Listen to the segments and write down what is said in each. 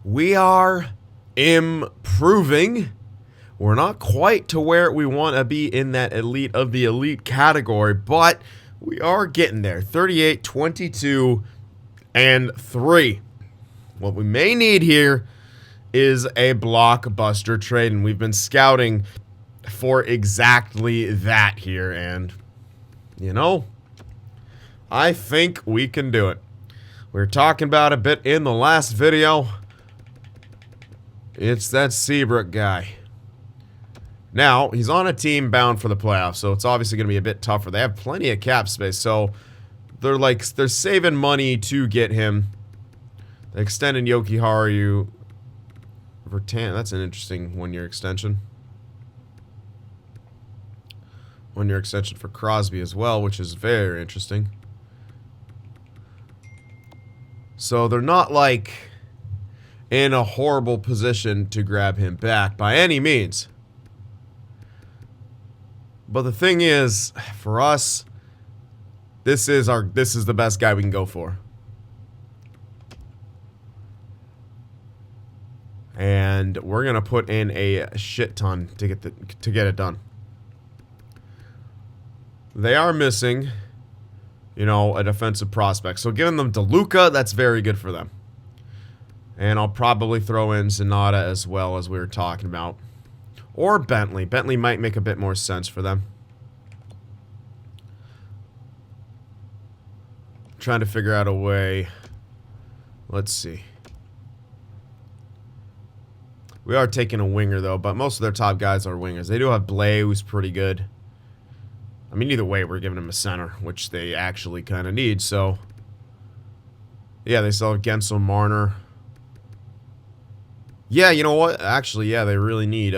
We are improving. We're not quite to where we want to be in that elite of the elite category, but we are getting there. 38, 22, and 3. What we may need here is a blockbuster trade, and we've been scouting for exactly that here, and you know, I think we can do it. We were talking about a bit in the last video. It's that Seabrook guy. Now, he's on a team bound for the playoffs, so it's obviously going to be a bit tougher. They have plenty of cap space, so they're saving money to get him. They extended Yoki Haru. That's an interesting one-year extension. One-year extension for Crosby as well, which is very interesting. So they're not like in a horrible position to grab him back by any means. But the thing is, for us, this is the best guy we can go for. And we're gonna put in a shit ton to get it done. They are missing, you know, a defensive prospect. So giving them DeLuca, that's very good for them. And I'll probably throw in Zanata as well, as we were talking about. Or Bentley. Bentley might make a bit more sense for them. Trying to figure out a way. Let's see. We are taking a winger, though, but most of their top guys are wingers. They do have Blay, who's pretty good. I mean, either way, we're giving him a center, which they actually kind of need, so. Yeah, they still have Gensel, Marner. Yeah, you know what? Actually, yeah, they really need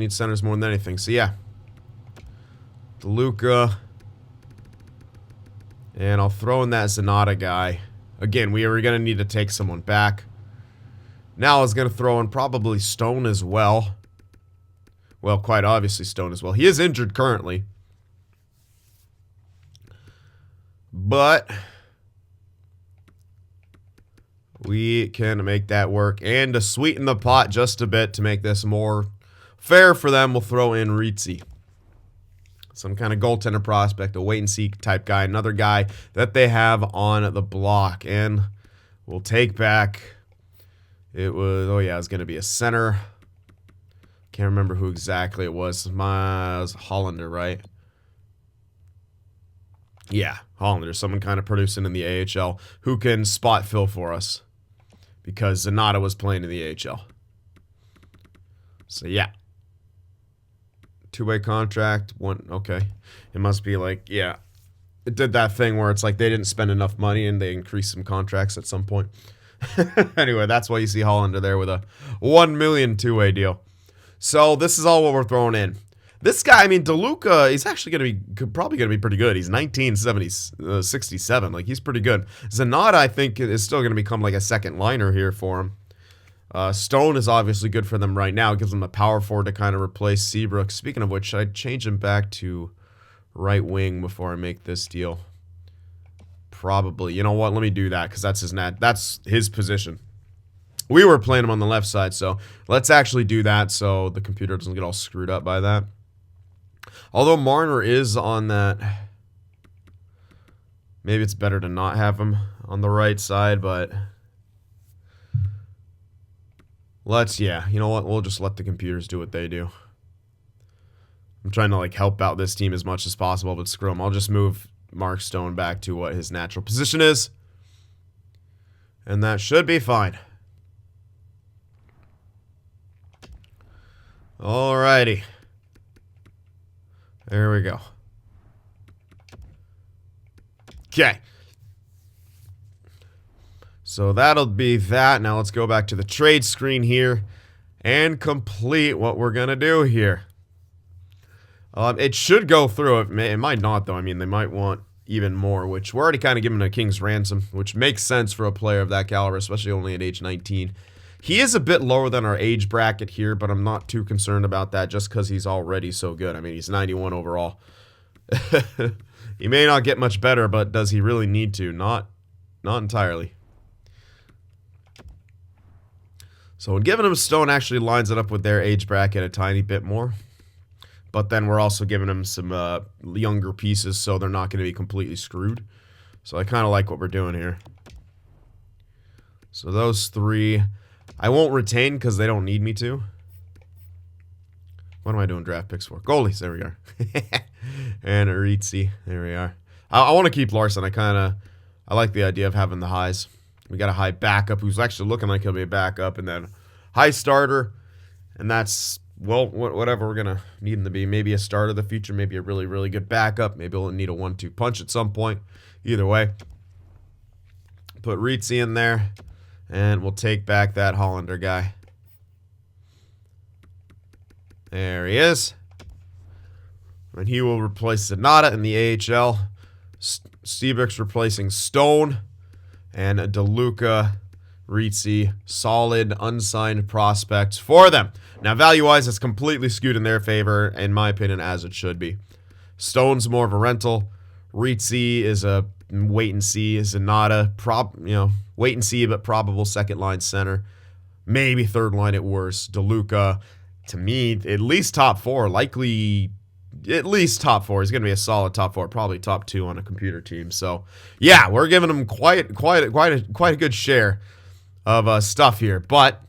centers more than anything. So yeah, DeLuca, and I'll throw in that Zanata guy. Again, we are gonna need to take someone back. Now I was gonna throw in probably Stone as well. Well, quite obviously Stone as well. He is injured currently, but we can make that work. And to sweeten the pot just a bit to make this more fair for them, we'll throw in Ritzi. Some kind of goaltender prospect, a wait-and-see type guy. Another guy that they have on the block. And we'll take back, it was going to be a center. Can't remember who exactly it was. It was Hollander, right? Yeah, Hollander. Someone kind of producing in the AHL who can spot fill for us, because Zanata was playing in the AHL. So, yeah. Two-way contract. One, okay. It must be like, yeah. It did that thing where it's like they didn't spend enough money and they increased some contracts at some point. Anyway, that's why you see Hollander there with a $1 million two-way deal. So, this is all what we're throwing in. This guy, I mean, DeLuca, he's actually probably going to be pretty good. He's 67. Like, he's pretty good. Zanata, I think, is still going to become like a second liner here for him. Stone is obviously good for them right now. It gives them a power forward to kind of replace Seabrook. Speaking of which, I'd change him back to right wing before I make this deal. Probably. You know what? Let me do that, because that's his position. We were playing him on the left side, so let's actually do that so the computer doesn't get all screwed up by that. Although Marner is on that, maybe it's better to not have him on the right side, but yeah, you know what? We'll just let the computers do what they do. I'm trying to like help out this team as much as possible, but screw them. I'll just move Mark Stone back to what his natural position is, and that should be fine. Alrighty. There we go. Okay. So that'll be that. Now let's go back to the trade screen here and complete what we're going to do here. It should go through. It might not, though. I mean, they might want even more, which we're already kind of giving a king's ransom, which makes sense for a player of that caliber, especially only at age 19. He is a bit lower than our age bracket here, but I'm not too concerned about that just because he's already so good. I mean, he's 91 overall. He may not get much better, but does he really need to? Not entirely. So when giving them Stone actually lines it up with their age bracket a tiny bit more. But then we're also giving them some younger pieces, so they're not going to be completely screwed. So I kind of like what we're doing here. So those 3, I won't retain because they don't need me to. What am I doing draft picks for? Goalies, there we are. And Aritzi, there we are. I want to keep Larson. I like the idea of having the highs. We got a high backup who's actually looking like he'll be a backup, and then high starter, and that's, well, whatever we're going to need him to be. Maybe a starter of the future, maybe a really, really good backup. Maybe we'll need a 1-2 punch at some point. Either way, put Ritzi in there, and we'll take back that Hollander guy. There he is. And he will replace Sonata in the AHL. Seabrook's replacing Stone. And DeLuca, Ritzi, solid, unsigned prospects for them. Now, value-wise, it's completely skewed in their favor, in my opinion, as it should be. Stone's more of a rental. Ritzi is a wait-and-see. Sonata, wait-and-see, but probable second-line center. Maybe third line at worst. DeLuca, to me, at least top 4. Likely, at least top 4. He's going to be a solid top 4. Probably top 2 on a computer team. So, yeah, we're giving him quite a good share of stuff here. But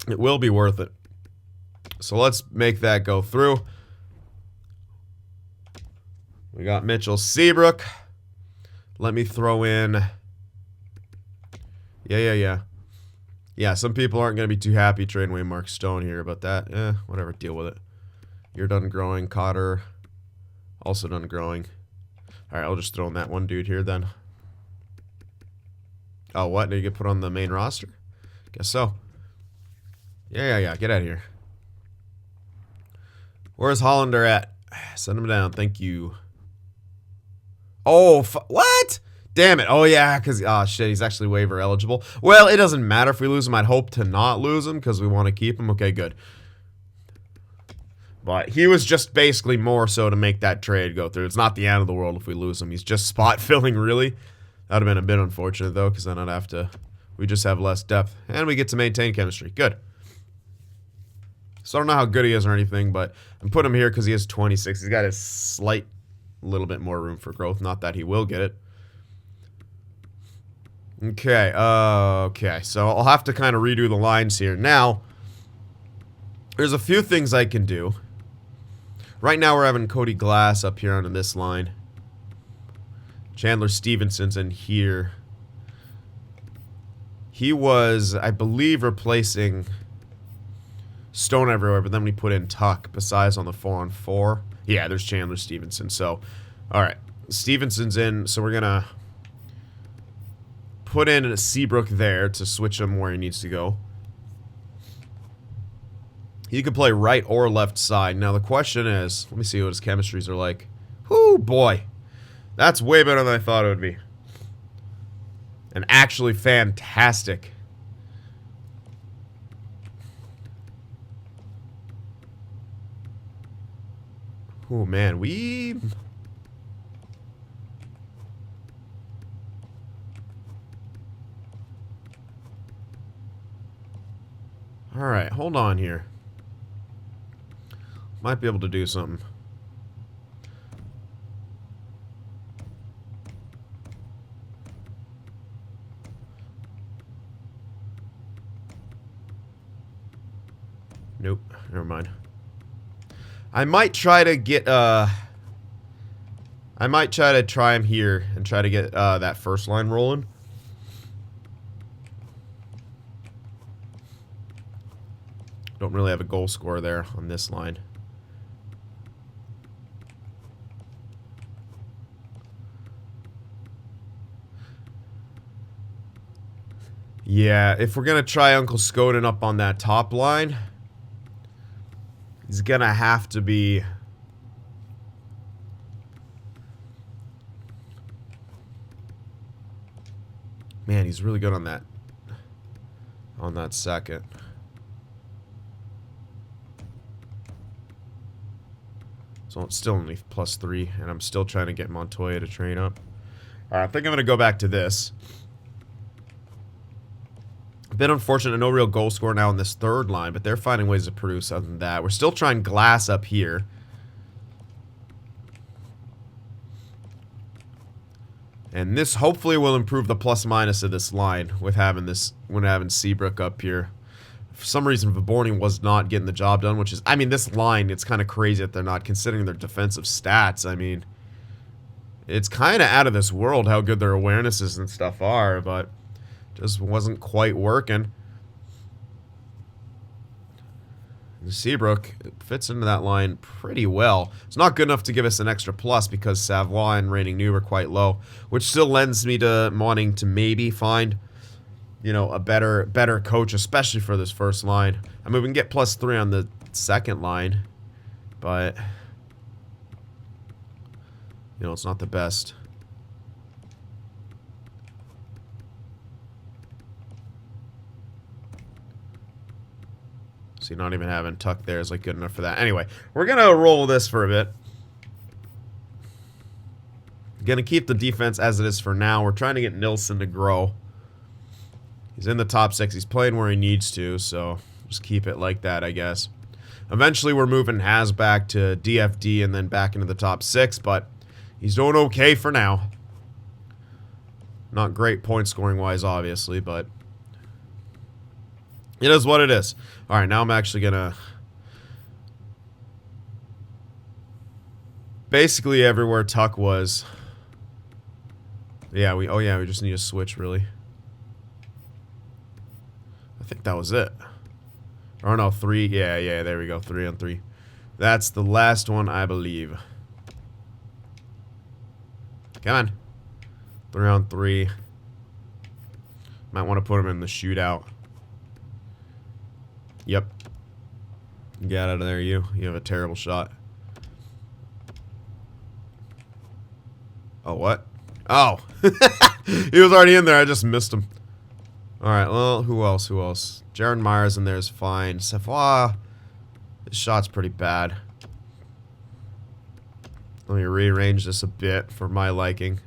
it will be worth it. So let's make that go through. We got Mitchell Seabrook. Let me throw in... Yeah, some people aren't going to be too happy trading away Mark Stone here, but that, whatever, deal with it. You're done growing. Cotter, also done growing. All right, I'll just throw in that one dude here then. Oh, what? Did you get put on the main roster? Guess so. Yeah, get out of here. Where's Hollander at? Send him down. Thank you. Oh, what? Damn it. Oh, yeah, because, shit, he's actually waiver eligible. Well, it doesn't matter if we lose him. I'd hope to not lose him because we want to keep him. Okay, good. But he was just basically more so to make that trade go through. It's not the end of the world if we lose him. He's just spot filling, really. That would have been a bit unfortunate, though, because then I'd have to... We just have less depth. And we get to maintain chemistry. Good. So I don't know how good he is or anything, but I'm putting him here because he is 26. He's got a slight little bit more room for growth. Not that he will get it. Okay, so I'll have to kind of redo the lines here. Now, there's a few things I can do. Right now we're having Cody Glass up here on this line. Chandler Stevenson's in here. He was, I believe, replacing Stone everywhere, but then we put in Tuck, besides on the 4-on-4. Yeah, there's Chandler Stevenson. So, alright, Stevenson's in, so we're going to put in a Seabrook there to switch him where he needs to go. He could play right or left side. Now the question is, let me see what his chemistries are like. Whoo, boy. That's way better than I thought it would be. And actually fantastic. Oh, man, we... Alright, hold on here. Might be able to do something. Nope, never mind. I might try to get, I might try him here and try to get, that first line rolling. Don't really have a goal scorer there on this line. Yeah, if we're going to try Uncle Skoden up on that top line, he's going to have to be... Man, he's really good on that second. So it's still only +3, and I'm still trying to get Montoya to train up. Alright, I think I'm going to go back to this. A bit unfortunate, no real goal scorer now in this third line, but they're finding ways to produce other than that. We're still trying glass up here. And this hopefully will improve the plus-minus of this line with having Seabrook up here. For some reason, Viborny was not getting the job done, which is, I mean, this line, it's kind of crazy that they're not considering their defensive stats. I mean, it's kind of out of this world how good their awarenesses and stuff are, but just wasn't quite working. Seabrook fits into that line pretty well. It's not good enough to give us an extra plus because Savoie and Reigning Noob are quite low, which still lends me to wanting to maybe find, you know, a better coach, especially for this first line. I mean, we can get +3 on the second line, but, you know, it's not the best. See, not even having Tuck there is like good enough for that. Anyway, we're gonna roll this for a bit. Gonna keep the defense as it is for now. We're trying to get Nilsson to grow. He's in the top 6. He's playing where he needs to, so just keep it like that, I guess. Eventually, we're moving Haz back to DFD and then back into the top 6, but he's doing okay for now. Not great point scoring wise, obviously, but it is what it is. All right, now I'm actually gonna basically everywhere Tuck was. Yeah, we just need a switch really. I think that was it. Or no, 3. Yeah, there we go. 3 on 3. That's the last one, I believe. Come on. 3 on 3. Might want to put him in the shootout. Yep. Get out of there, you. You have a terrible shot. Oh, what? Oh. He was already in there. I just missed him. Alright, well, who else? Jaron Myers in there is fine. Savoie, his shot's pretty bad. Let me rearrange this a bit for my liking.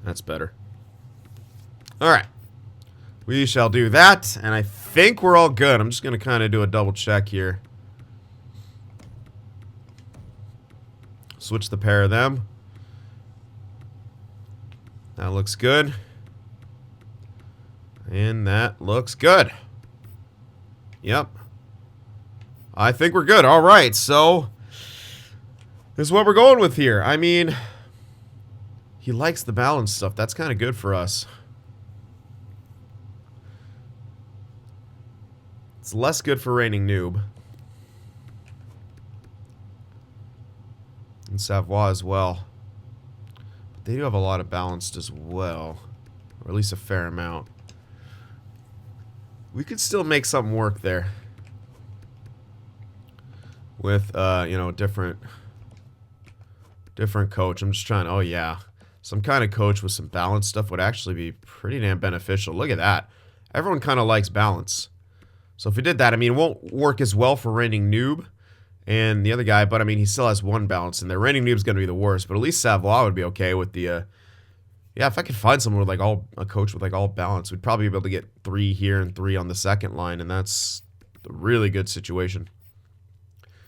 That's better. Alright. We shall do that, and I think we're all good. I'm just going to kind of do a double check here. Switch the pair of them. That looks good. And that looks good. Yep. I think we're good. Alright, so this is what we're going with here. I mean, he likes the balance stuff. That's kind of good for us. It's less good for Reigning Noob. And Savoie as well. But they do have a lot of balanced as well. Or at least a fair amount. We could still make something work there. With, you know, different coach. I'm just trying, oh yeah. Some kind of coach with some balanced stuff would actually be pretty damn beneficial. Look at that. Everyone kind of likes balance. So if we did that, I mean, it won't work as well for Reigning Noob and the other guy, but I mean, he still has one balance in there. Reigning Noob's going to be the worst, but at least Savoie would be okay with the, yeah, if I could find someone with like a coach with like all balance, we'd probably be able to get 3 here and 3 on the second line, and that's a really good situation.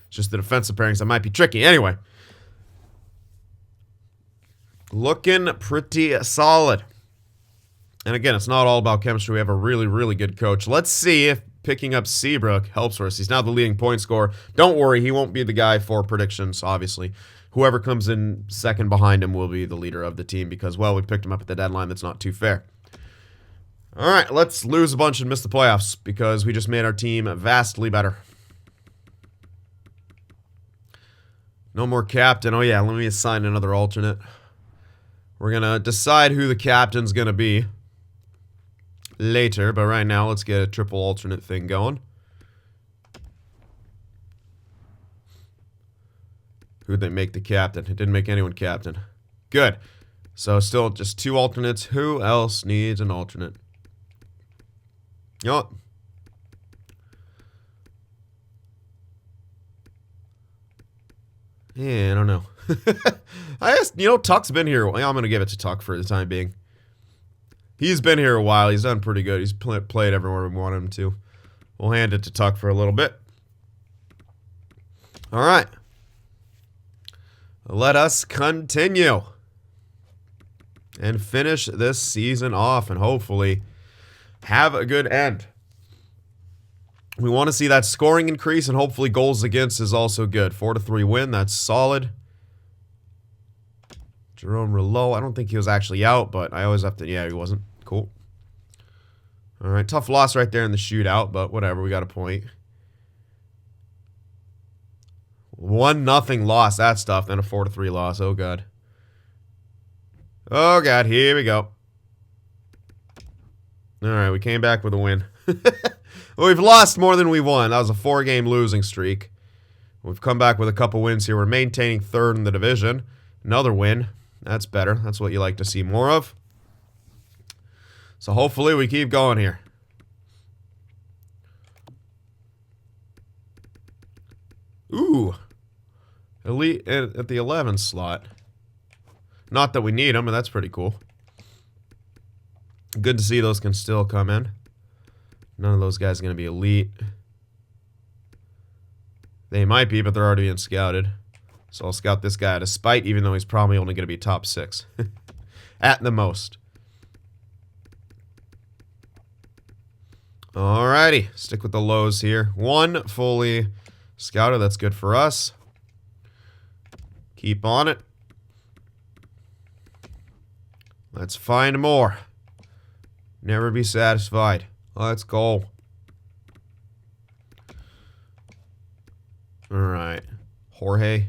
It's just the defensive pairings that might be tricky. Anyway. Looking pretty solid. And again, it's not all about chemistry. We have a really, really good coach. Let's see if picking up Seabrook helps for us. He's now the leading point scorer. Don't worry, he won't be the guy for predictions, obviously. Whoever comes in second behind him will be the leader of the team because, well, we picked him up at the deadline. That's not too fair. All right, let's lose a bunch and miss the playoffs because we just made our team vastly better. No more captain. Oh, yeah, let me assign another alternate. We're going to decide who the captain's going to be later, but right now let's get a triple alternate thing going. Who'd they make the captain? It didn't make anyone captain. Good. So still just 2 alternates. Who else needs an alternate? You know what? Yeah, I don't know. I guess, Tuck's been here. I'm going to give it to Tuck for the time being. He's been here a while. He's done pretty good. He's played everywhere we wanted him to. We'll hand it to Tuck for a little bit. All right. Let us continue and finish this season off and hopefully have a good end. We want to see that scoring increase, and hopefully goals against is also good. 4-3 win. That's solid. Jerome Rouleau. I don't think he was actually out, but I always have to... Yeah, he wasn't. Cool. All right. Tough loss right there in the shootout, but whatever. We got a point. 1-0 loss. That's tough. Then a 4-3 loss. Oh, God. Oh, God. Here we go. All right. We came back with a win. We've lost more than we won. That was a 4-game losing streak. We've come back with a couple wins here. We're maintaining third in the division. Another win. That's better. That's what you like to see more of. So hopefully we keep going here. Ooh. Elite at the 11 slot. Not that we need them, but that's pretty cool. Good to see those can still come in. None of those guys are going to be elite. They might be, but they're already being scouted. So I'll scout this guy at a spite, even though he's probably only going to be top 6. At the most. Alrighty. Stick with the lows here. 1 fully scouted. That's good for us. Keep on it. Let's find more. Never be satisfied. Let's go. Alright. Jorge.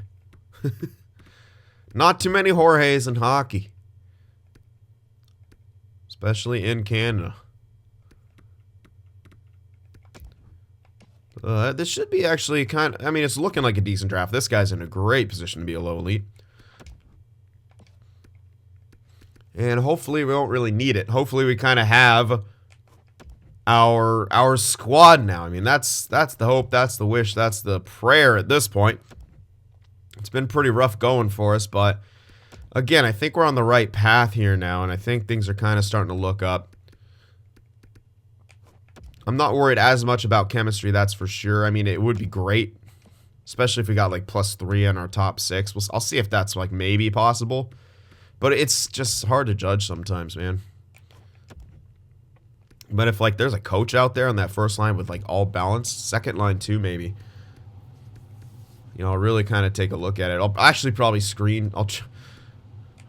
Not too many Jorges in hockey. Especially in Canada. This should be actually kind of... I mean, it's looking like a decent draft. This guy's in a great position to be a low elite. And hopefully we won't really need it. Hopefully we kind of have our squad now. I mean, that's the hope, that's the wish, that's the prayer at this point. It's been pretty rough going for us, but again, I think we're on the right path here now, and I think things are kind of starting to look up. I'm not worried as much about chemistry, that's for sure. I mean, it would be great, especially if we got like +3 in our top 6. I'll see if that's like maybe possible, but it's just hard to judge sometimes, man. But if, like, there's a coach out there on that first line with, like, all balanced, second line too, maybe. You know, I'll really kind of take a look at it. I'll actually probably screen.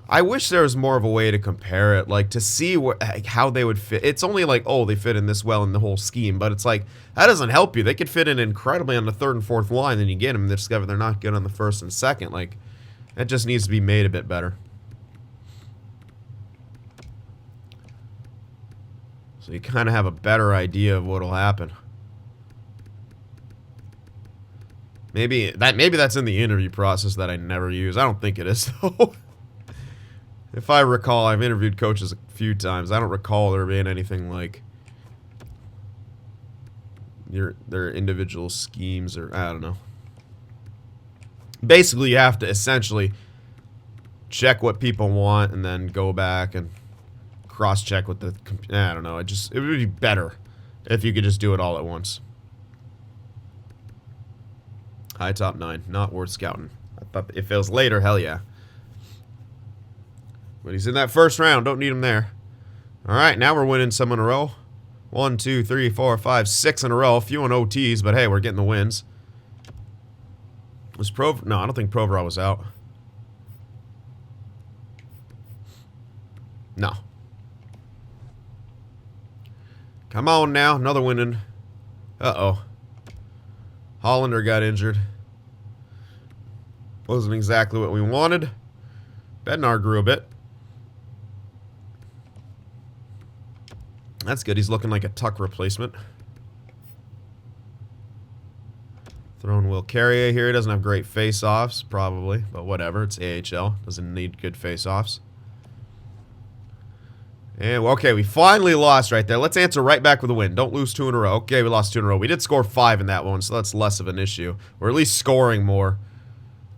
I wish there was more of a way to compare it, like, to see how they would fit. It's only like, oh, they fit in this well in the whole scheme, but it's like, that doesn't help you. They could fit in incredibly on the third and fourth line, then you get them, and they discover they're not good on the first and second. Like, that just needs to be made a bit better. So you kind of have a better idea of what'll happen. Maybe that's in the interview process that I never use. I don't think it is, though. If I recall, I've interviewed coaches a few times. I don't recall there being anything like their individual schemes, or I don't know. Basically, you have to essentially check what people want and then go back and cross-check with the... I don't know. It would be better if you could just do it all at once. High top 9. Not worth scouting. I thought if it was later, hell yeah. But he's in that first round. Don't need him there. Alright, now we're winning some in a row. 1, 2, 3, 4, 5, 6 in a row. A few on OTs, but hey, we're getting the wins. Was Prov... No, I don't think Provorov was out. No. Come on now, another winning. Uh-oh. Hollander got injured. Wasn't exactly what we wanted. Bednar grew a bit. That's good. He's looking like a Tuck replacement. Throwing Will Carrier here. He doesn't have great face-offs, probably, but whatever. It's AHL. Doesn't need good face-offs. And, well, okay, we finally lost right there. Let's answer right back with a win. Don't lose 2 in a row. Okay, we lost 2 in a row. We did score 5 in that one, so that's less of an issue. We're at least scoring more.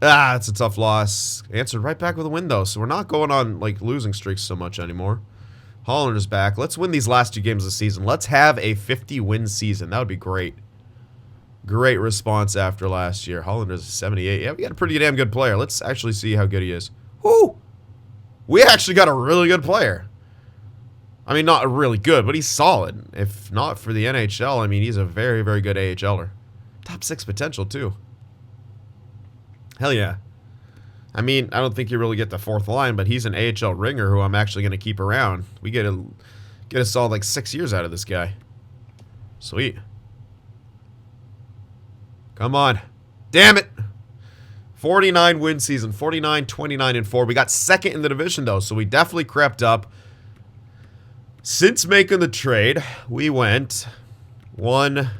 Ah, it's a tough loss. Answered right back with a win, though, so we're not going on, like, losing streaks so much anymore. Hollander's back. Let's win these last 2 games of the season. Let's have a 50-win season. That would be great. Great response after last year. Hollander's 78. Yeah, we got a pretty damn good player. Let's actually see how good he is. Woo! We actually got a really good player. I mean, not really good, but he's solid. If not for the NHL, I mean, he's a very, very good AHLer. Top 6 potential, too. Hell yeah. I mean, I don't think you really get the 4th line, but he's an AHL ringer who I'm actually going to keep around. We get a solid, like, 6 years out of this guy. Sweet. Come on. Damn it. 49 win season. 49, 29, and 4. We got 2nd in the division, though, so we definitely crept up. Since making the trade, we went 1,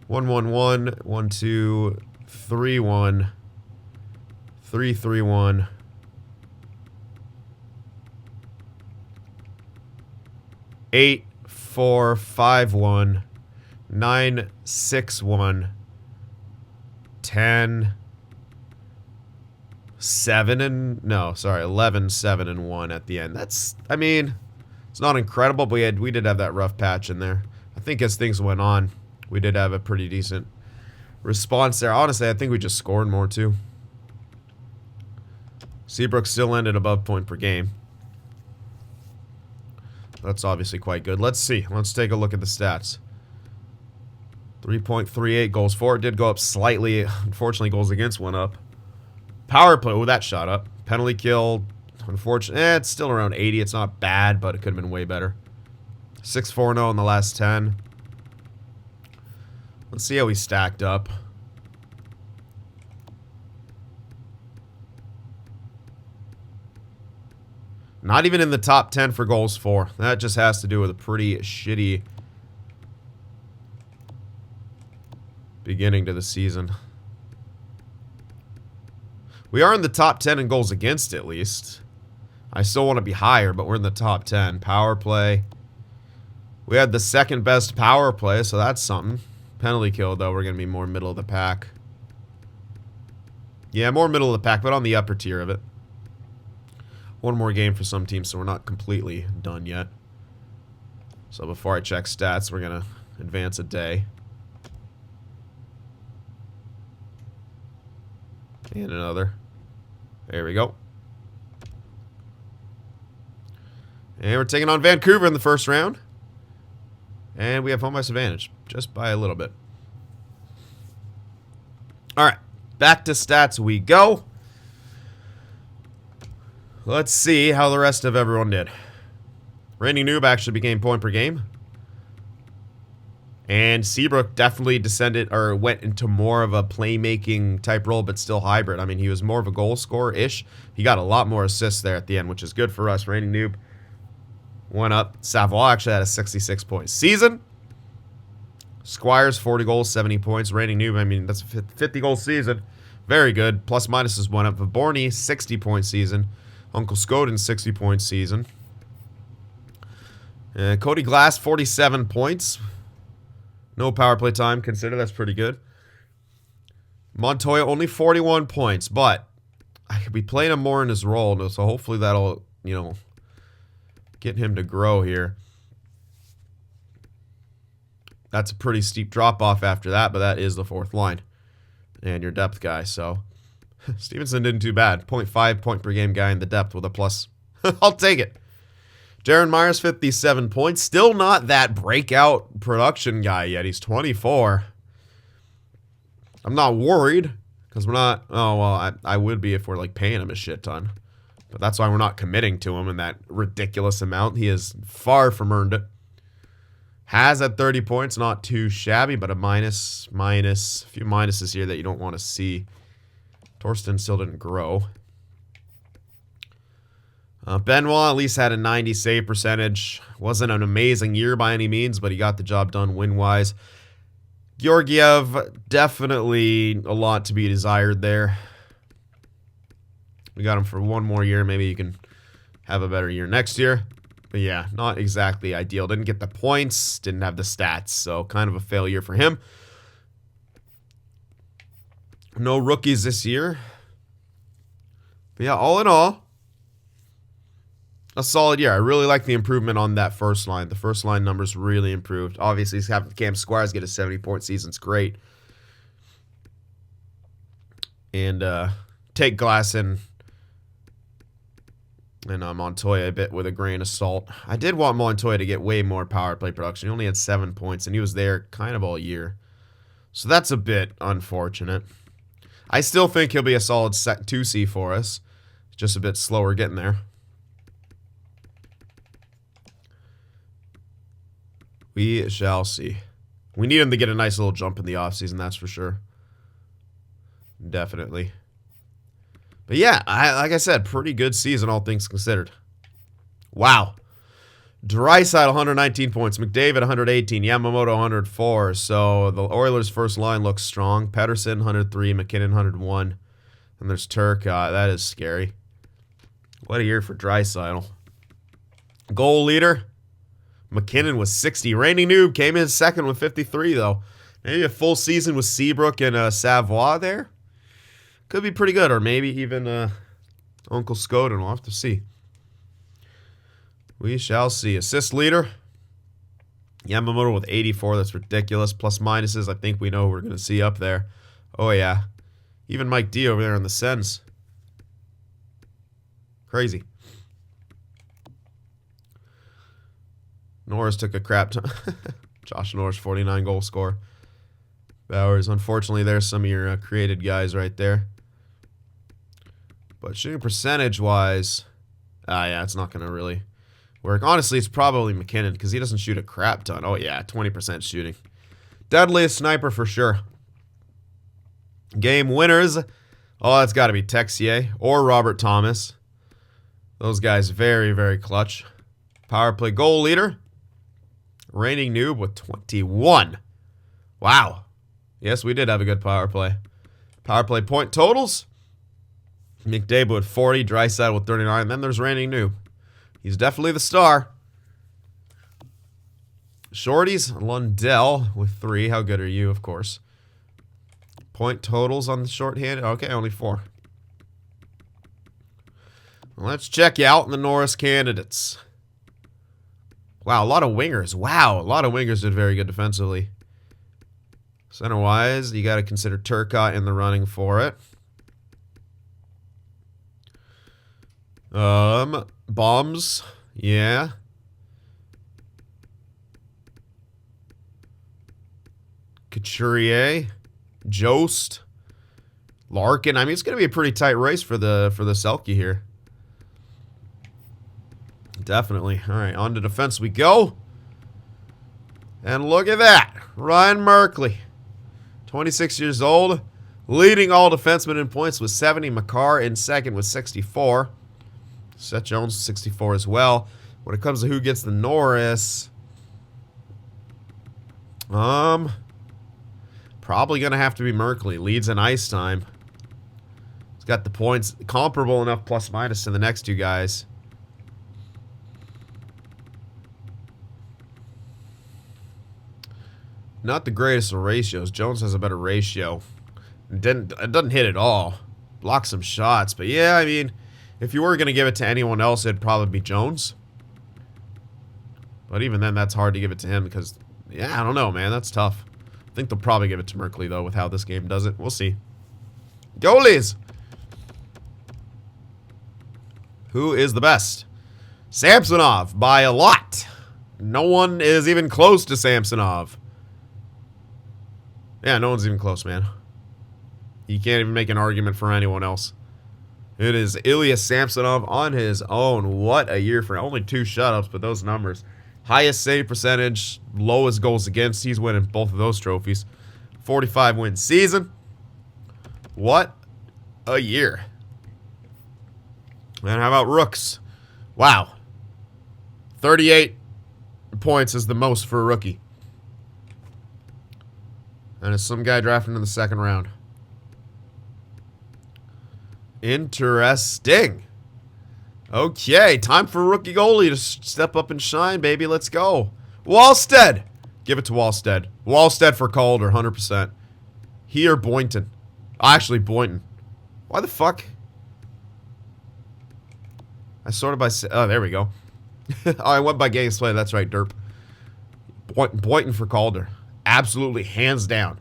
1, 1, 1, 1, 2, 3, 1, 3, 3, 1. 8, 4, 5, 1, 9, 6, 1, 10, 7 and no, sorry, 11, 7 and 1 at the end. That's, I mean, it's not incredible, but we did have that rough patch in there. I think as things went on, we did have a pretty decent response there. Honestly, I think we just scored more too. Seabrook still ended above point per game. That's obviously quite good. Let's see. Let's take a look at the stats. 3.38 goals for. It did go up slightly. Unfortunately, goals against went up. Power play. Oh, that shot up. Penalty kill. Unfortunately, it's still around 80. It's not bad, but it could have been way better. 6-4-0 in the last 10. Let's see how we stacked up. Not even in the top 10 for goals for. That just has to do with a pretty shitty beginning to the season. We are in the top 10 in goals against, at least. I still want to be higher, but we're in the top 10. Power play. We had the 2nd best power play, so that's something. Penalty kill, though, we're going to be more middle of the pack. Yeah, more middle of the pack, but on the upper tier of it. One more game for some teams, so we're not completely done yet. So before I check stats, we're going to advance a day. And another. There we go. And we're taking on Vancouver in the first round. And we have home ice advantage, just by a little bit. Alright, back to stats we go. Let's see how the rest of everyone did. Randy Noob actually became point per game. And Seabrook definitely descended or went into more of a playmaking type role, but still hybrid. I mean, he was more of a goal scorer-ish. He got a lot more assists there at the end, which is good for us. Randy Noob went up. Savoie actually had a 66-point season. Squires, 40 goals, 70 points. Randy Noob, I mean, that's a 50-goal season. Very good. Plus minuses went up. Viborny, 60-point season. Uncle Skoden, 60-point season. Cody Glass, 47 points. No power play time. Consider that's pretty good. Montoya, only 41 points, but I could be playing him more in his role, so hopefully that'll, you know, get him to grow here. That's a pretty steep drop-off after that, but that is the 4th line. And your depth guy, so Stevenson didn't too bad. 0.5 point per game guy in the depth with a plus. I'll take it. Jaron Myers, 57 points. Still not that breakout production guy yet. He's 24. I'm not worried because we're not... Oh, well, I would be if we're like paying him a shit ton. But that's why we're not committing to him in that ridiculous amount. He has far from earned it. Has at 30 points. Not too shabby, but a minus. A few minuses here that you don't want to see. Torsten still didn't grow. Benoit at least had a 90 save percentage. Wasn't an amazing year by any means, but he got the job done win-wise. Georgiev, definitely a lot to be desired there. We got him for one more year. Maybe you can have a better year next year. But yeah, not exactly ideal. Didn't get the points, didn't have the stats, so kind of a failure for him. No rookies this year. But yeah, all in all, a solid year. I really like the improvement on that first line. The first line numbers really improved. Obviously, having Cam Squires get a 70-point season's great. And take Glass and Montoya a bit with a grain of salt. I did want Montoya to get way more power play production. He only had 7 points, and he was there kind of all year. So that's a bit unfortunate. I still think he'll be a solid 2C for us. Just a bit slower getting there. We shall see. We need him to get a nice little jump in the offseason, that's for sure. Definitely. But yeah, like I said, pretty good season, all things considered. Wow. Draisaitl, 119 points. McDavid, 118. Yamamoto, 104. So the Oilers' first line looks strong. Pettersson, 103. McKinnon, 101. And there's Turcotte. That is scary. What a year for Draisaitl. Goal leader, McKinnon was 60. Randy Noob came in second with 53, though. Maybe a full season with Seabrook and Savoie there. Could be pretty good, or maybe even Uncle Scoden. We'll have to see. We shall see. Assist leader, Yamamoto with 84. That's ridiculous. Plus minuses, I think we know who we're going to see up there. Oh, yeah. Even Mike D over there in the Sens. Crazy. Norris took a crap ton. Josh Norris, 49 goal scorer. Bowers, unfortunately, there's some of your created guys right there. But shooting percentage-wise, yeah, it's not going to really work. Honestly, it's probably McKinnon because he doesn't shoot a crap ton. Oh, yeah, 20% shooting. Deadliest sniper for sure. Game winners. Oh, that's got to be Texier or Robert Thomas. Those guys very, very clutch. Power play goal leader, reigning noob with 21. Wow. Yes, we did have a good power play. Power play point totals. McDavid with 40, Draisaitl with 39, and then there's reigning noob. He's definitely the star. Shorties, Lundell with 3. How good are you, of course. Point totals on the shorthanded. Okay, only 4. Let's check you out in the Norris candidates. Wow, a lot of wingers. Wow, a lot of wingers did very good defensively. Center-wise, you got to consider Turcotte in the running for it. Bombs, yeah. Couturier, Jost, Larkin. I mean, it's going to be a pretty tight race for the Selke here. Definitely. All right, on to defense we go. And look at that. Ryan Merkley, 26 years old, leading all defensemen in points with 70. Makar in second with 64. Seth Jones, 64 as well. When it comes to who gets the Norris, probably going to have to be Merkley. Leads in ice time. He's got the points comparable enough plus minus to the next two guys. Not the greatest of ratios. Jones has a better ratio. It doesn't hit at all. Blocks some shots. But yeah, I mean, if you were going to give it to anyone else, it'd probably be Jones. But even then, that's hard to give it to him because, yeah, I don't know, man. That's tough. I think they'll probably give it to Merkley, though, with how this game does it. We'll see. Goalies. Who is the best? Samsonov by a lot. No one is even close to Samsonov. Yeah, no one's even close, man. You can't even make an argument for anyone else. It is Ilya Samsonov on his own. What a year for only 2 shutouts, but those numbers. Highest save percentage, lowest goals against. He's winning both of those trophies. 45-win season. What a year. And how about Rooks? Wow. 38 points is the most for a rookie. And it's some guy drafted in the second round. Interesting. Okay, time for a rookie goalie to step up and shine, baby. Let's go. Wallstead. Give it to Wallstead. Wallstead for Calder, 100%. He or Boynton. Actually, Boynton. Why the fuck? I sorted by... Oh, there we go. Oh, I went by games played. That's right, derp. Boynton for Calder. Absolutely, hands down.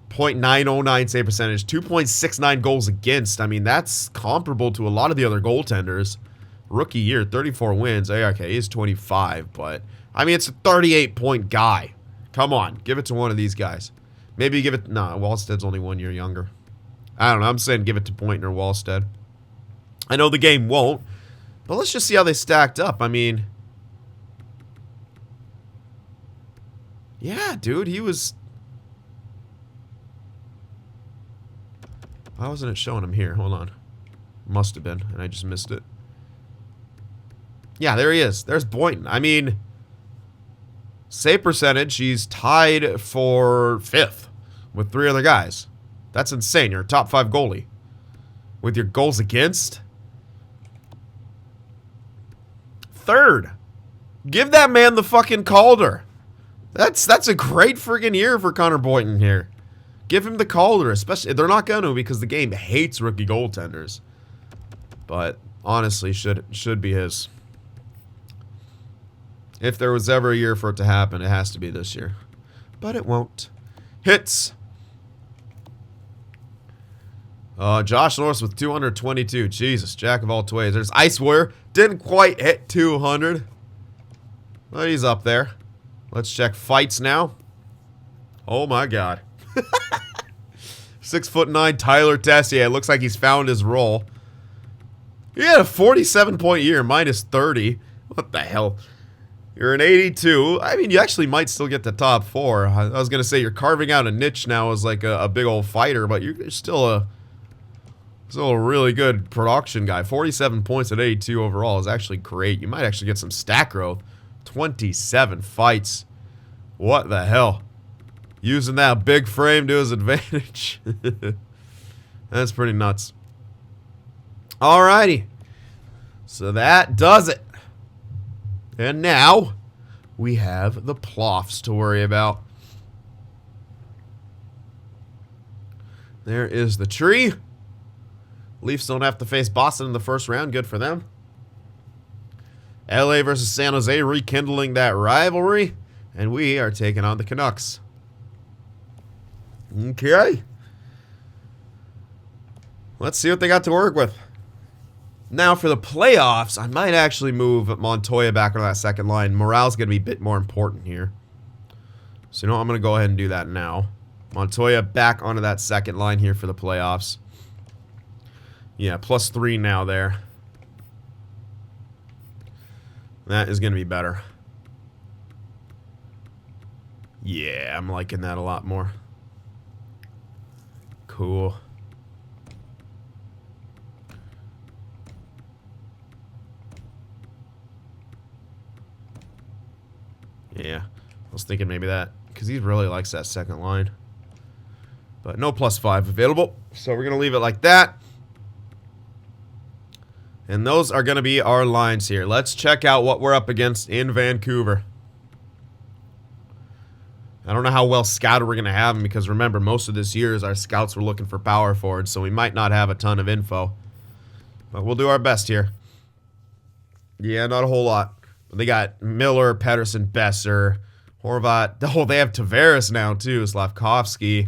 .909 save percentage. 2.69 goals against. I mean, that's comparable to a lot of the other goaltenders. Rookie year, 34 wins. Okay, he's 25, but... I mean, it's a 38-point guy. Come on, give it to one of these guys. Maybe give it... Nah, Wallsted's only 1 year younger. I don't know. I'm saying give it to Boynton or Wallsted. I know the game won't, but let's just see how they stacked up. I mean... Yeah, dude, he was... Why wasn't it showing him here? Hold on. Must have been, and I just missed it. Yeah, there he is. There's Boynton. I mean, save percentage, he's tied for 5th with 3 other guys. That's insane. You're a top 5 goalie. With your goals against? 3rd. Give that man the fucking Calder. That's a great friggin' year for Connor Boynton here. Give him the Calder, especially... They're not going to because the game hates rookie goaltenders. But, honestly, should be his. If there was ever a year for it to happen, it has to be this year. But it won't. Hits. Josh Norris with 222. Jesus, jack of all trades. There's Ice Warrior. Didn't quite hit 200. But he's up there. Let's check fights now. Oh my god. 6'9" Tyler Tessier. It looks like he's found his role. He had a 47-point year, minus 30. What the hell? You're an 82. I mean, you actually might still get the top 4. I was going to say you're carving out a niche now as like a big old fighter, but you're still a really good production guy. 47 points at 82 overall is actually great. You might actually get some stat growth. 27 fights. What the hell? Using that big frame to his advantage. That's pretty nuts. Alrighty. So that does it. And now we have the Ploffs to worry about. There is the tree. Leafs don't have to face Boston in the first round. Good for them. LA versus San Jose, rekindling that rivalry. And we are taking on the Canucks. Okay. Let's see what they got to work with. Now for the playoffs, I might actually move Montoya back on that second line. Morale's going to be a bit more important here. So you know what? I'm going to go ahead and do that now. Montoya back onto that second line here for the playoffs. Yeah, +3 now there. That is going to be better. Yeah, I'm liking that a lot more. Cool. Yeah, I was thinking maybe that, because he really likes that second line. But no +5 available, so we're going to leave it like that. And those are going to be our lines here. Let's check out what we're up against in Vancouver. I don't know how well scouted we're going to have them, because remember, most of this year our scouts were looking for power forwards, so we might not have a ton of info. But we'll do our best here. Yeah, not a whole lot. They got Miller, Pedersen, Besser, Horvat. Oh, they have Tavares now, too. Slavkovsky.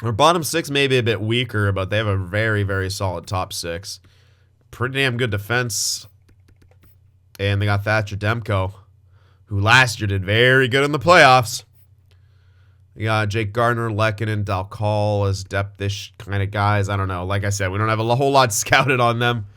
Our bottom 6 may be a bit weaker, but they have a very, very solid top 6. Pretty damn good defense. And they got Thatcher Demko, who last year did very good in the playoffs. We got Jake Gardner, Lehkonen, Dalcall as depth-ish kind of guys. I don't know. Like I said, we don't have a whole lot scouted on them.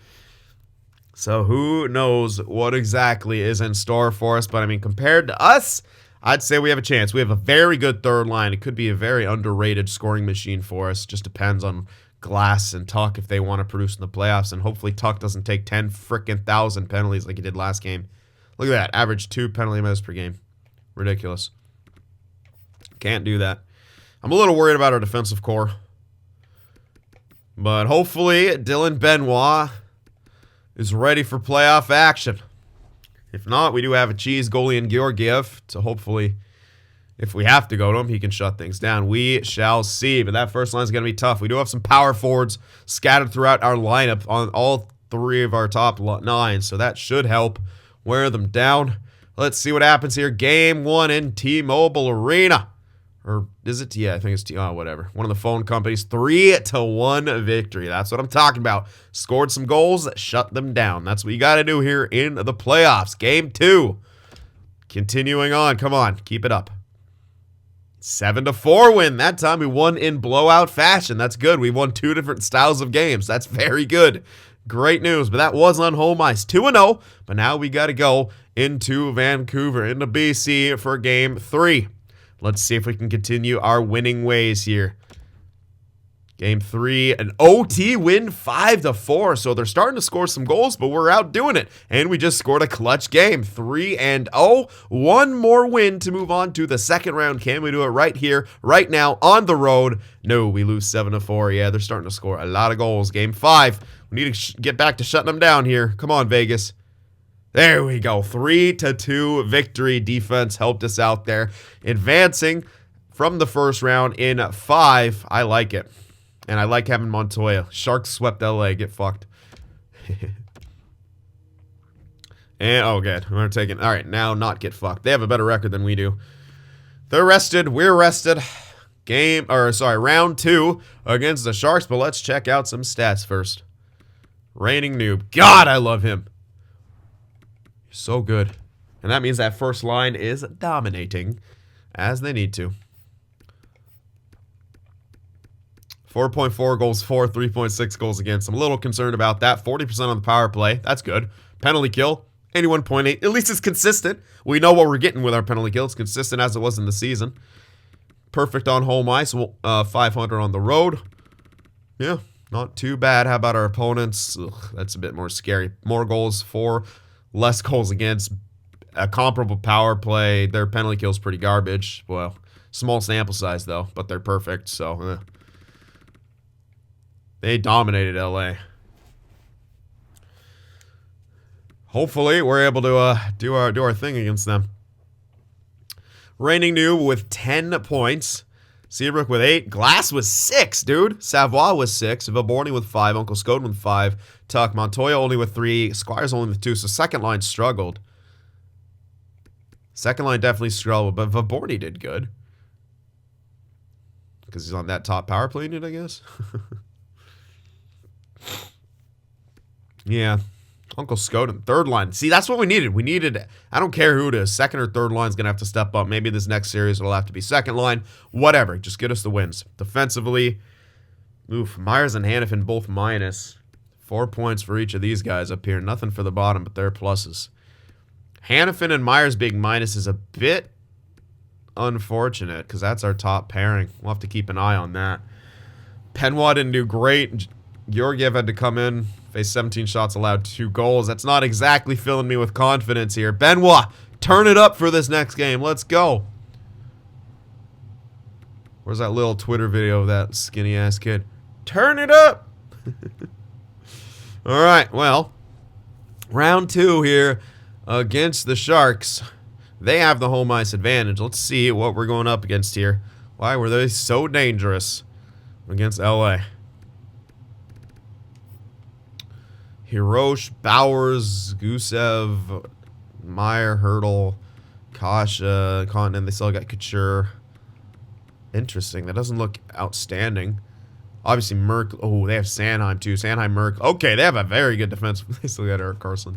So who knows what exactly is in store for us. But, I mean, compared to us, I'd say we have a chance. We have a very good third line. It could be a very underrated scoring machine for us. Just depends on Glass and Tuck if they want to produce in the playoffs. And hopefully Tuck doesn't take 10 frickin' thousand penalties like he did last game. Look at that. Average 2 penalty minutes per game. Ridiculous. Can't do that. I'm a little worried about our defensive core. But hopefully Dylan Benoit is ready for playoff action. If not, we do have a cheese goalie in Georgiev to hopefully, if we have to go to him, he can shut things down. We shall see, but that first line is going to be tough. We do have some power forwards scattered throughout our lineup on all 3 of our top 9, so that should help wear them down. Let's see what happens here. Game 1 in T-Mobile Arena. Or is it? Yeah, I think it's whatever. One of the phone companies. 3-1 victory. That's what I'm talking about. Scored some goals, shut them down. That's what you got to do here in the playoffs. Game 2. Continuing on. Come on, keep it up. 7-4 win. That time we won in blowout fashion. That's good. We won 2 different styles of games. That's very good. Great news. But that was on home ice. 2-0. But now we got to go into Vancouver, into BC for Game 3. Let's see if we can continue our winning ways here. Game 3, an OT win 5-4. So they're starting to score some goals, but we're out doing it. And we just scored a clutch game. 3-0. One more win to move on to the second round. Can we do it right here, right now, on the road? No, we lose 7-4. Yeah, they're starting to score a lot of goals. Game 5. We need to get back to shutting them down here. Come on, Vegas. There we go. 3-2 victory. Defense helped us out there. Advancing from the first round in 5. I like it. And I like having Montoya. Sharks swept LA. Get fucked. And, oh, good. We're taking. All right, now not get fucked. They have a better record than we do. They're rested. We're rested. Round 2 against the Sharks. But let's check out some stats first. Reigning noob. God, I love him. So good. And that means that first line is dominating as they need to. 4.4 goals for, 3.6 goals against. I'm a little concerned about that. 40% on the power play. That's good. Penalty kill, 81.8. At least it's consistent. We know what we're getting with our penalty kill. It's consistent as it was in the season. Perfect on home ice. 500 on the road. Yeah, not too bad. How about our opponents? Ugh, that's a bit more scary. More goals for, less goals against, a comparable power play. Their penalty kill's pretty garbage. Well, small sample size though, but they're perfect. So they dominated LA. Hopefully, we're able to do our thing against them. Reigning new with 10 points. Seabrook with 8. Glass with 6, dude. Savoie with 6. Viborny with 5. Uncle Scoden with 5. Tuck. Montoya only with 3. Squires only with 2. So second line struggled. Second line definitely struggled, but Viborny did good. Because he's on that top power play unit, I guess. Yeah. Uncle Scoden, third line. See, that's what we needed. We needed, I don't care who it is, second or third line is going to have to step up. Maybe this next series it'll have to be second line. Whatever. Just get us the wins. Defensively, oof, Myers and Hannafin both minus. 4 points for each of these guys up here. Nothing for the bottom, but they're pluses. Hannafin and Myers being minus is a bit unfortunate because that's our top pairing. We'll have to keep an eye on that. Penwa didn't do great. Georgiev had to come in, face 17 shots allowed, 2 goals. That's not exactly filling me with confidence here. Benoit, turn it up for this next game. Let's go. Where's that little Twitter video of that skinny-ass kid? Turn it up! All right, well, round 2 here against the Sharks. They have the home ice advantage. Let's see what we're going up against here. Why were they so dangerous against LA? Hirosh, Bowers, Gusev, Meyer, Hurdle, Kasha, Continent. They still got Couture. Interesting. That doesn't look outstanding. Obviously, Merck. Oh, they have Sanheim, too. Sanheim, Merck. Okay, they have a very good defense. They still got Eric Carlson.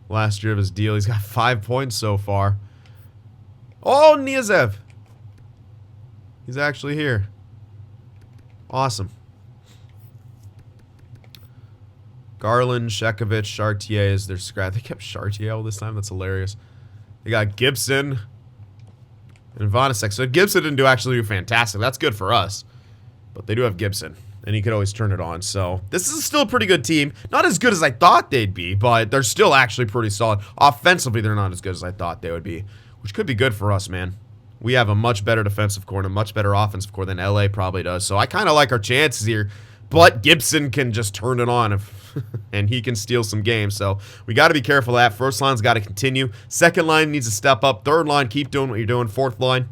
Last year of his deal, he's got 5 points so far. Oh, Niazev. He's actually here. Awesome. Garland, Shekovich, Chartier is their scrap. They kept Chartier all this time. That's hilarious. They got Gibson and Vonacek. So Gibson didn't actually do fantastic. That's good for us. But they do have Gibson. And he could always turn it on. So this is still a pretty good team. Not as good as I thought they'd be, but they're still actually pretty solid. Offensively, they're not as good as I thought they would be. Which could be good for us, man. We have a much better defensive core and a much better offensive core than LA probably does. So I kind of like our chances here. But Gibson can just turn it on and he can steal some games. So we got to be careful of that. First line's got to continue. Second line needs to step up. Third line, keep doing what you're doing. Fourth line,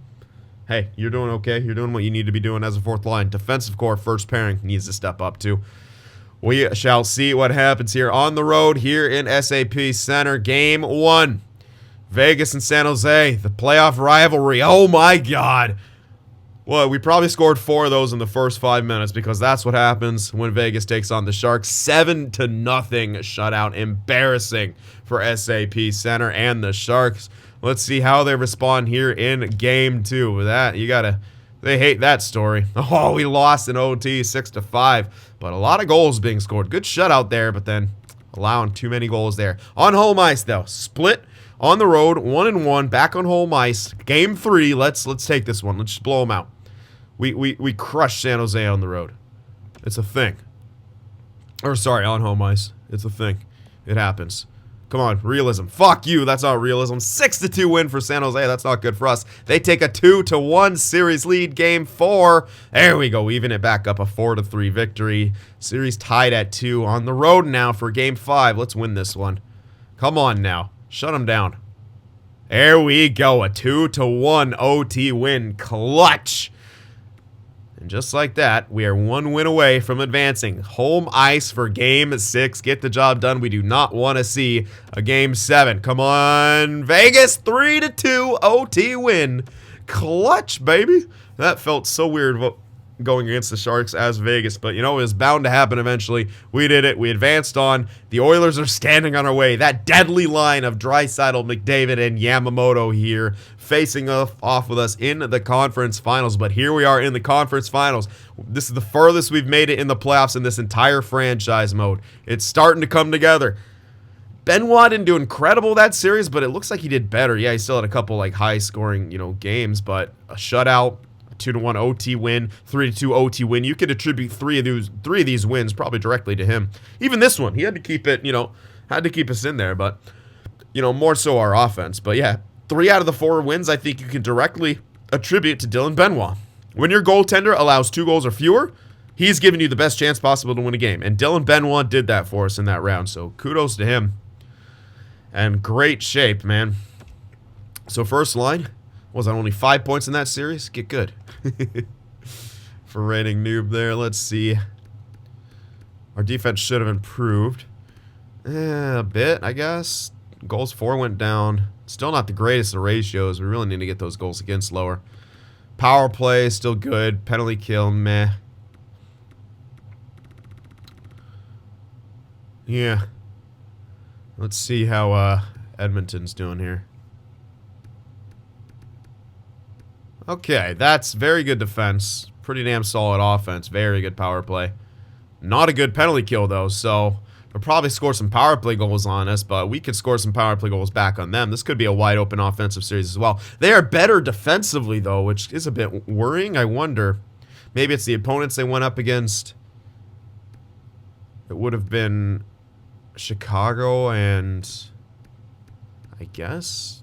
hey, you're doing okay. You're doing what you need to be doing as a fourth line. Defensive core, first pairing, needs to step up too. We shall see what happens here on the road here in SAP Center. Game 1. Vegas and San Jose, the playoff rivalry. Oh my God. Well, we probably scored 4 of those in the first 5 minutes because that's what happens when Vegas takes on the Sharks. 7-0 shutout. Embarrassing for SAP Center and the Sharks. Let's see how they respond here in Game 2. With that, they hate that story. Oh, we lost in OT 6-5, but a lot of goals being scored. Good shutout there, but then allowing too many goals there. On home ice, though, split on the road, 1-1, back on home ice. Game 3, let's take this one. Let's just blow them out. We crushed San Jose on the road. It's a thing. Or sorry, on home ice. It's a thing. It happens. Come on, realism. Fuck you, that's not realism. 6-2 win for San Jose. That's not good for us. They take a 2-1 series lead. Game 4. There we go. Even it back up. A 4-3 victory. Series tied at 2. On the road now for Game 5. Let's win this one. Come on now. Shut them down. There we go. A 2-1 OT win. Clutch. And just like that, we are 1 win away from advancing. Home ice for Game 6. Get the job done. We do not want to see a Game 7. Come on, Vegas. 3-2 OT win. Clutch, baby. That felt so weird going against the Sharks as Vegas, but you know, it was bound to happen eventually. We did it. We advanced on. The Oilers are standing on our way. That deadly line of Draisaitl, McDavid, and Yamamoto here facing off with us in the conference finals, but here we are in the conference finals. This is the furthest we've made it in the playoffs in this entire franchise mode. It's starting to come together. Benoit didn't do incredible that series, but it looks like he did better. Yeah, he still had a couple like high-scoring, games, but a shutout, 2-1 OT win, 3-2 OT win. You could attribute three of these wins probably directly to him. Even this one, he had to keep it, had to keep us in there, but more so our offense. But yeah, 3 out of the 4 wins I think you can directly attribute to Dylan Benoit. When your goaltender allows 2 goals or fewer, he's giving you the best chance possible to win a game. And Dylan Benoit did that for us in that round, so kudos to him. And great shape, man. So first line, was that only 5 points in that series? Get good. For reigning noob there, let's see. Our defense should have improved. A bit, I guess. Goals for went down. Still not the greatest of ratios. We really need to get those goals against lower. Power play, still good. Penalty kill, meh. Yeah. Let's see how Edmonton's doing here. Okay, that's very good defense. Pretty damn solid offense. Very good power play. Not a good penalty kill, though, so they'll probably score some power play goals on us, but we could score some power play goals back on them. This could be a wide open offensive series as well. They are better defensively, though, which is a bit worrying. I wonder. Maybe it's the opponents they went up against. It would have been Chicago and I guess.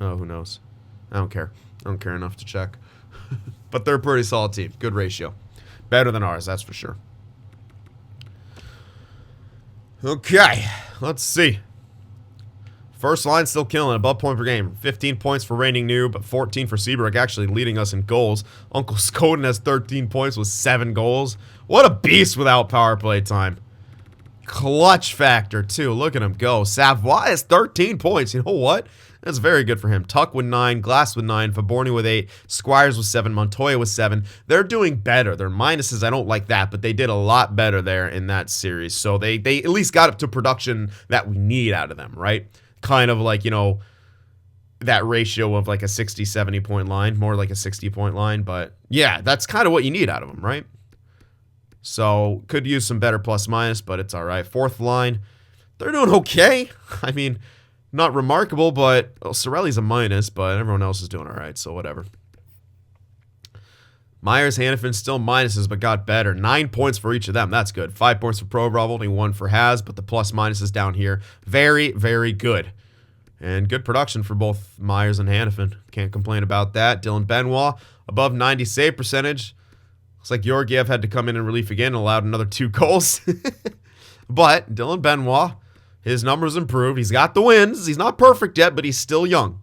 Oh, who knows? I don't care. I don't care enough to check. But they're a pretty solid team. Good ratio. Better than ours, that's for sure. Okay, let's see. First line still killing, above point per game. 15 points for reigning noob, 14 for Seabrook, actually leading us in goals. Uncle Skoden has 13 points with 7 goals. What a beast without power play time. Clutch factor, too. Look at him go. Savoy has 13 points. You know what? That's very good for him. Tuck with 9, Glass with 9, Faborny with 8, Squires with 7, Montoya with 7. They're doing better. Their minuses, I don't like that, but they did a lot better there in that series. So they at least got up to production that we need out of them, right? Kind of like, that ratio of like a 60, 70 point line, more like a 60 point line. But yeah, that's kind of what you need out of them, right? So could use some better plus minus, but it's all right. Fourth line, they're doing okay. I mean, not remarkable, but Sorelli's a minus, but everyone else is doing all right, so whatever. Myers, Hannafin still minuses, but got better. 9 points for each of them. That's good. 5 points for Provorov, only 1 for Haz, but the plus minus is down here. Very, very good. And good production for both Myers and Hannafin. Can't complain about that. Dylan Benoit, above 90 save percentage. Looks like Georgiev had to come in relief again and allowed another 2 goals. But Dylan Benoit, his numbers improved. He's got the wins. He's not perfect yet, but he's still young.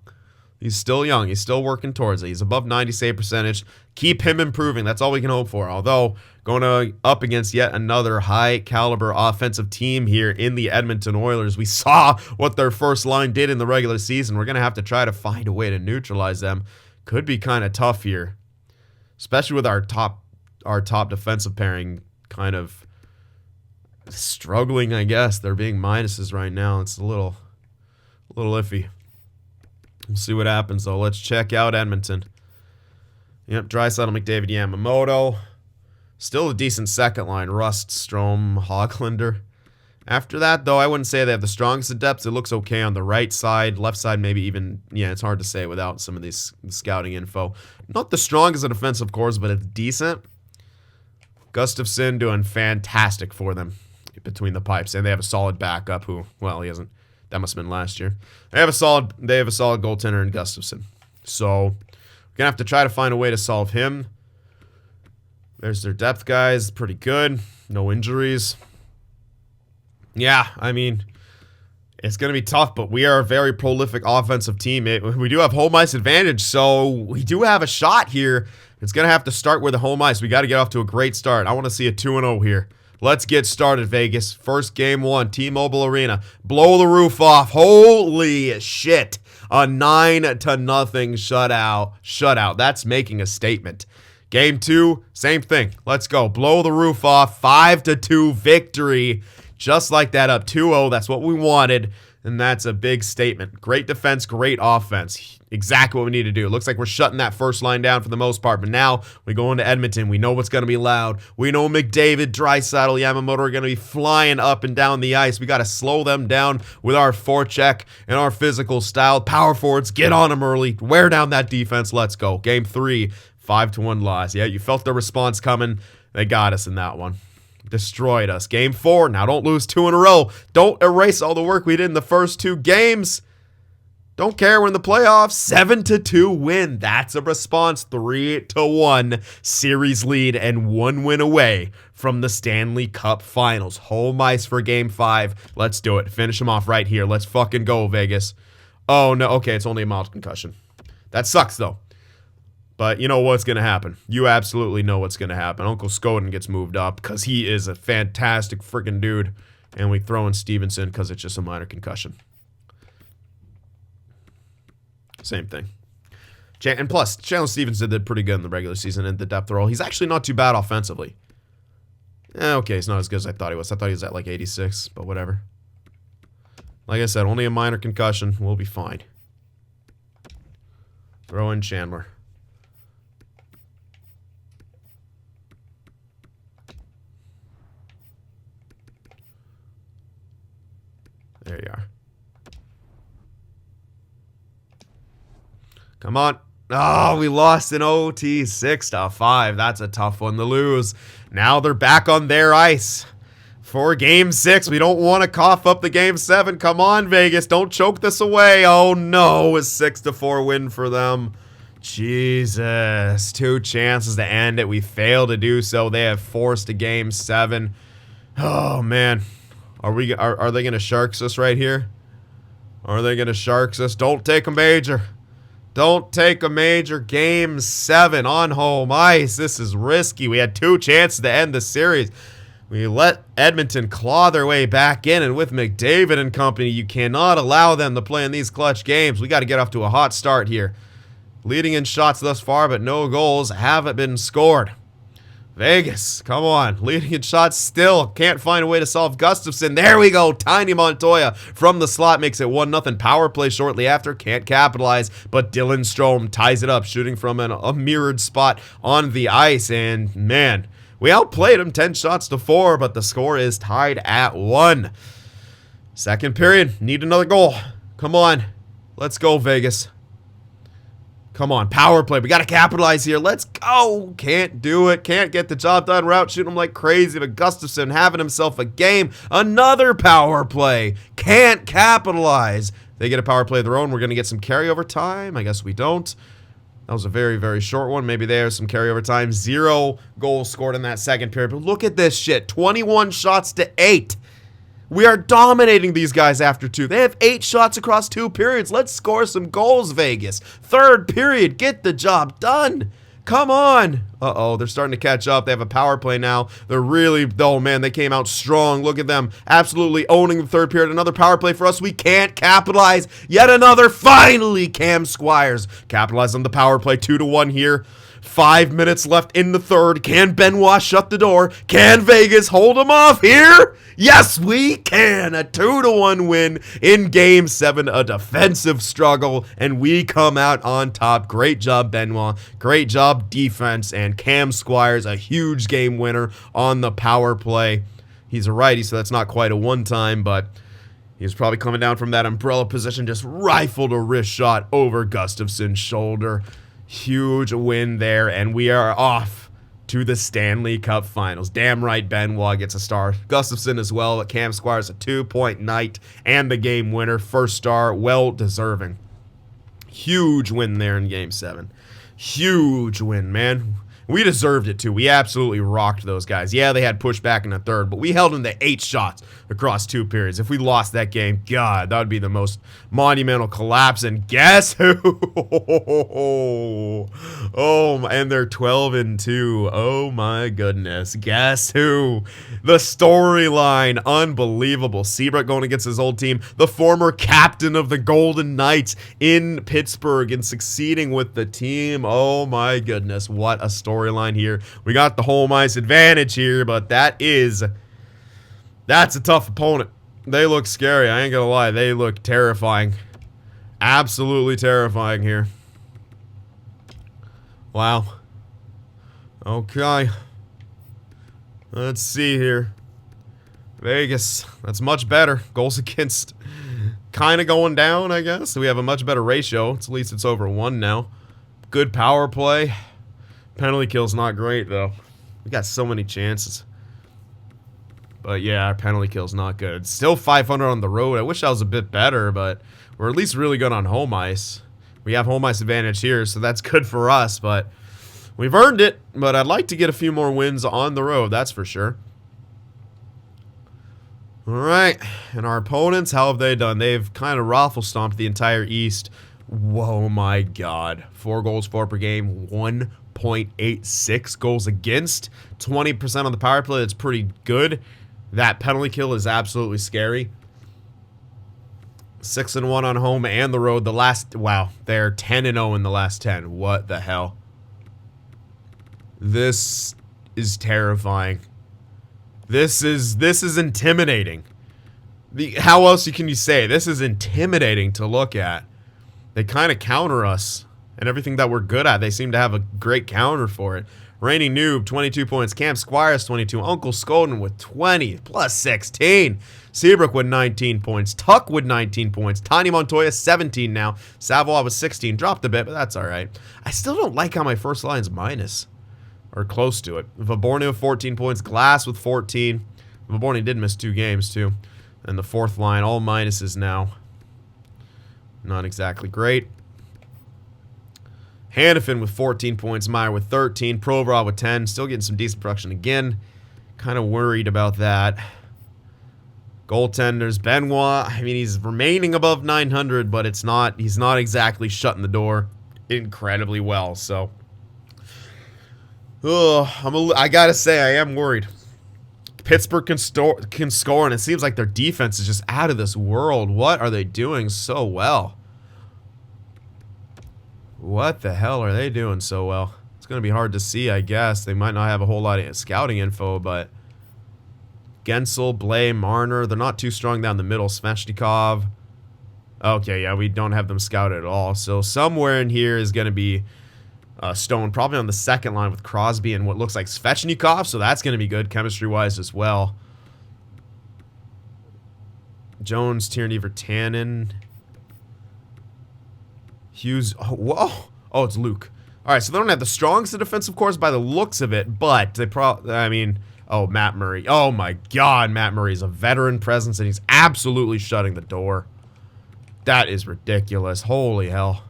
He's still young. He's still working towards it. He's above 90 save percentage. Keep him improving. That's all we can hope for. Although, going up against yet another high-caliber offensive team here in the Edmonton Oilers. We saw what their first line did in the regular season. We're going to have to try to find a way to neutralize them. Could be kind of tough here, especially with our top defensive pairing kind of struggling, I guess. They're being minuses right now. It's a little iffy. We'll see what happens, though. Let's check out Edmonton. Yep, Draisaitl, McDavid, Yamamoto. Still a decent second line. Rust, Strome, Hoglander. After that, though, I wouldn't say they have the strongest of depths. It looks okay on the right side. Left side, maybe even... Yeah, it's hard to say without some of these scouting info. Not the strongest of defensive cores, but it's decent. Gustafsson doing fantastic for them between the pipes. And they have a solid backup who... Well, he hasn't... That must have been last year. They have a solid goaltender in Gustafsson. So, we're going to have to try to find a way to solve him. There's their depth guys. Pretty good. No injuries. Yeah, I mean, it's going to be tough, but we are a very prolific offensive team. We do have home ice advantage, so we do have a shot here. It's going to have to start with the home ice. We got to get off to a great start. I want to see a 2-0 here. Let's get started, Vegas. First game 1, T-Mobile Arena. Blow the roof off. Holy shit. A 9-0 shutout. That's making a statement. Game 2, same thing. Let's go. Blow the roof off. 5-2 victory. Just like that, up 2-0. That's what we wanted. And that's a big statement. Great defense, great offense. Exactly what we need to do. Looks like we're shutting that first line down for the most part. But now we go into Edmonton. We know what's going to be loud. We know McDavid, Draisaitl, Yamamoto are going to be flying up and down the ice. We got to slow them down with our forecheck and our physical style. Power forwards, get on them early. Wear down that defense. Let's go. Game 3, 5-1 loss. Yeah, you felt the response coming. They got us in that one. Destroyed us. Game 4. Now don't lose 2 in a row. Don't erase all the work we did in the first 2 games. Don't care. We're in the playoffs. 7-2 win. That's a response. 3-1 series lead and 1 win away from the Stanley Cup Finals. Home ice for Game 5. Let's do it. Finish them off right here. Let's fucking go, Vegas. Oh, no. Okay, it's only a mild concussion. That sucks, though. But you know what's going to happen. You absolutely know what's going to happen. Uncle Scoden gets moved up because he is a fantastic freaking dude. And we throw in Stevenson because it's just a minor concussion. Same thing. And plus, Chandler Stevenson did pretty good in the regular season in the depth role. He's actually not too bad offensively. Okay, he's not as good as I thought he was. I thought he was at like 86, but whatever. Like I said, only a minor concussion. We'll be fine. Throw in Chandler. There you are. Come on. Oh, we lost in OT 6-5. That's a tough one to lose. Now they're back on their ice for Game 6. We don't want to cough up the Game 7. Come on, Vegas. Don't choke this away. Oh, no. A 6-4 win for them. Jesus. 2 chances to end it. We failed to do so. They have forced a Game 7. Oh, man. Are they going to Sharks us right here? Are they going to Sharks us? Don't take a major. Don't take a major. Game 7 on home ice. This is risky. We had 2 chances to end the series. We let Edmonton claw their way back in, and with McDavid and company, you cannot allow them to play in these clutch games. We got to get off to a hot start here. Leading in shots thus far, but no goals haven't been scored. Vegas, come on. Leading in shots still. Can't find a way to solve Gustafsson. There we go. Tiny Montoya from the slot makes it 1-0. Power play shortly after. Can't capitalize, but Dylan Strome ties it up, shooting from a mirrored spot on the ice. And, man, we outplayed him 10-4, but the score is tied at 1. Second period. Need another goal. Come on. Let's go, Vegas. Come on, power play. We got to capitalize here. Let's go. Can't do it. Can't get the job done. We're out shooting them like crazy. But Gustafsson having himself a game. Another power play. Can't capitalize. They get a power play of their own. We're going to get some carryover time. I guess we don't. That was a very, very short one. Maybe there's some carryover time. 0 goals scored in that second period. But look at this shit. 21 shots to 8. We are dominating these guys after 2. They have 8 shots across 2 periods. Let's score some goals, Vegas. 3rd period, get the job done. Come on. Uh-oh, they're starting to catch up. They have a power play now. They're really, oh man, they came out strong. Look at them, absolutely owning the 3rd period. Another power play for us. We can't capitalize. Yet another, finally, Cam Squires. Capitalize on the power play, 2-1 here. 5 minutes left in the 3rd. Can Benoit shut the door? Can Vegas hold him off here? Yes, we can. A 2-1 win in Game 7. A defensive struggle, and we come out on top. Great job, Benoit. Great job, defense. And Cam Squires, a huge game winner on the power play. He's a righty, so that's not quite a one-time, but he's probably coming down from that umbrella position. Just rifled a wrist shot over Gustafsson's shoulder. Huge win there, and we are off to the Stanley Cup Finals. Damn right, Benoit gets a star. Gustafsson as well, but Cam Squires a 2-point night and the game winner. 1st star, well deserving. Huge win there in Game 7. Huge win, man. We deserved it too. We absolutely rocked those guys. Yeah, they had pushback in the 3rd, but we held them to 8 shots across 2 periods. If we lost that game, God, that would be the most monumental collapse. And guess who? Oh, and they're 12-2. Oh my goodness. Guess who? The storyline, unbelievable. Seabrook going against his old team, the former captain of the Golden Knights in Pittsburgh, and succeeding with the team. Oh my goodness, what a storyline here. We got the home ice advantage here, but that's a tough opponent. They look scary. I ain't gonna lie. They look terrifying. Absolutely terrifying here. Wow. Okay. Let's see here. Vegas. That's much better. Goals against kind of going down, I guess. We have a much better ratio. At least it's over 1 now. Good power play. Penalty kill's not great, though. We got so many chances. But yeah, our penalty kill's not good. It's still 500 on the road. I wish I was a bit better, but we're at least really good on home ice. We have home ice advantage here, so that's good for us, but we've earned it. But I'd like to get a few more wins on the road, that's for sure. All right, and our opponents, how have they done? They've kind of raffle-stomped the entire East. Whoa, my God. 4 goals for per game, 1.86 goals against, 20% on the power play. That's pretty good. That penalty kill is absolutely scary. 6-1 on home and the road. The last, wow, they're 10-0 in the last 10. What the hell? This is terrifying. This is intimidating. How else can you say? This is intimidating to look at. They kind of counter us, and everything that we're good at, they seem to have a great counter for it. Reigning Noob, 22 points. Cam Squires, 22. Uncle Skolden with 20, plus 16. Seabrook with 19 points. Tuck with 19 points. Tiny Montoya, 17 now. Savoie with 16. Dropped a bit, but that's all right. I still don't like how my first line's minus, or close to it. Vaborny with 14 points. Glass with 14. Vaborny did miss 2 games, too. And the 4th line, all minuses now. Not exactly great. Hannafin with 14 points. Meyer with 13. Provorov with 10. Still getting some decent production again. Kind of worried about that. Goaltenders. Benoit. I mean, he's remaining above 900, but he's not exactly shutting the door incredibly well. So, I gotta say, I am worried. Pittsburgh can score, and it seems like their defense is just out of this world. What are they doing so well? What the hell are they doing so well? It's going to be hard to see, I guess. They might not have a whole lot of scouting info, but Gensel, Blay, Marner, they're not too strong down the middle. Svechnikov. Okay, yeah, we don't have them scouted at all. So somewhere in here is going to be Stone, probably on the 2nd line with Crosby and what looks like Svechnikov, so that's going to be good chemistry-wise as well. Jones, Tierney, Virtanen. Hughes. Oh, whoa. Oh, it's Luke. All right, so they don't have the strongest of defense, of course, by the looks of it, but they oh, Matt Murray. Oh, my God, Matt Murray is a veteran presence, and he's absolutely shutting the door. That is ridiculous. Holy hell.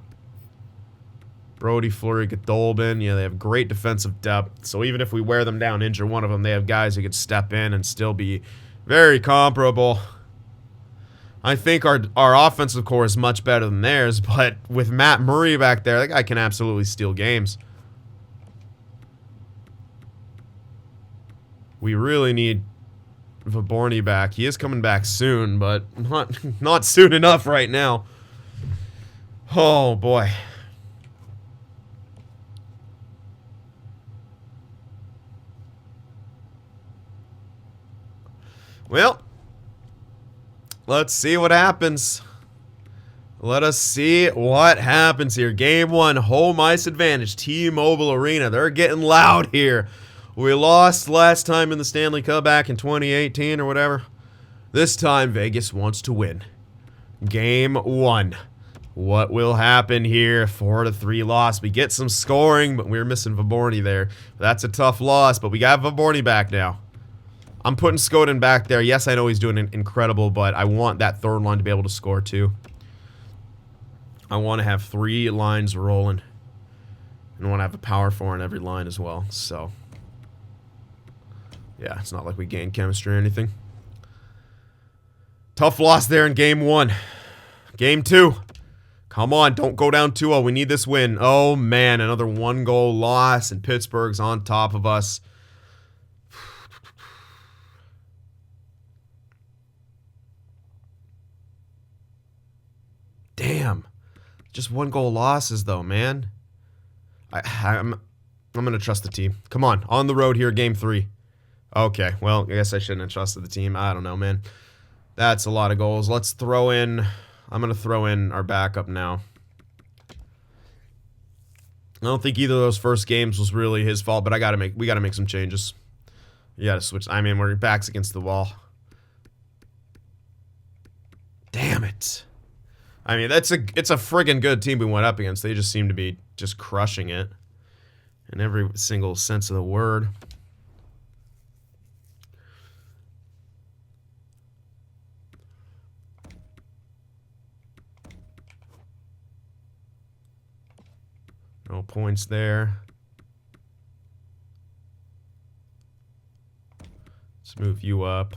Brody, Fleury, Godolbin. Yeah, they have great defensive depth. So even if we wear them down, injure one of them, they have guys who could step in and still be Very comparable. I think our offensive core is much better than theirs, but with Matt Murray back there, that guy can absolutely steal games. We really need Vaborny back. He is coming back soon, but not soon enough right now. Oh, boy. Well, let's see what happens. Let us see what happens here. Game 1, home ice advantage. T-Mobile Arena. They're getting loud here. We lost last time in the Stanley Cup back in 2018 or whatever. This time, Vegas wants to win. Game 1. What will happen here? 4-3 loss. We get some scoring, but we're missing Vaborny there. That's a tough loss, but we got Vaborny back now. I'm putting Skoden back there. Yes, I know he's doing incredible, but I want that third line to be able to score too. I want to have 3 lines rolling. And I want to have a power 4 in every line as well, so... yeah, it's not like we gained chemistry or anything. Tough loss there in Game 1. Game 2. Come on, don't go down 2-0. We need this win. Oh, man, another 1-goal loss, and Pittsburgh's on top of us. Damn. Just 1-goal losses, though, man. I'm going to trust the team. Come on the road here, Game 3. Okay, well, I guess I shouldn't have trusted the team. I don't know, man. That's a lot of goals. Let's throw in... I'm going to throw in our backup now. I don't think either of those first games was really his fault, but we got to make some changes. You got to switch. I mean, we're backs against the wall. Damn it. I mean, it's a friggin' good team we went up against. They just seem to be just crushing it in every single sense of the word. No points there. Let's move you up.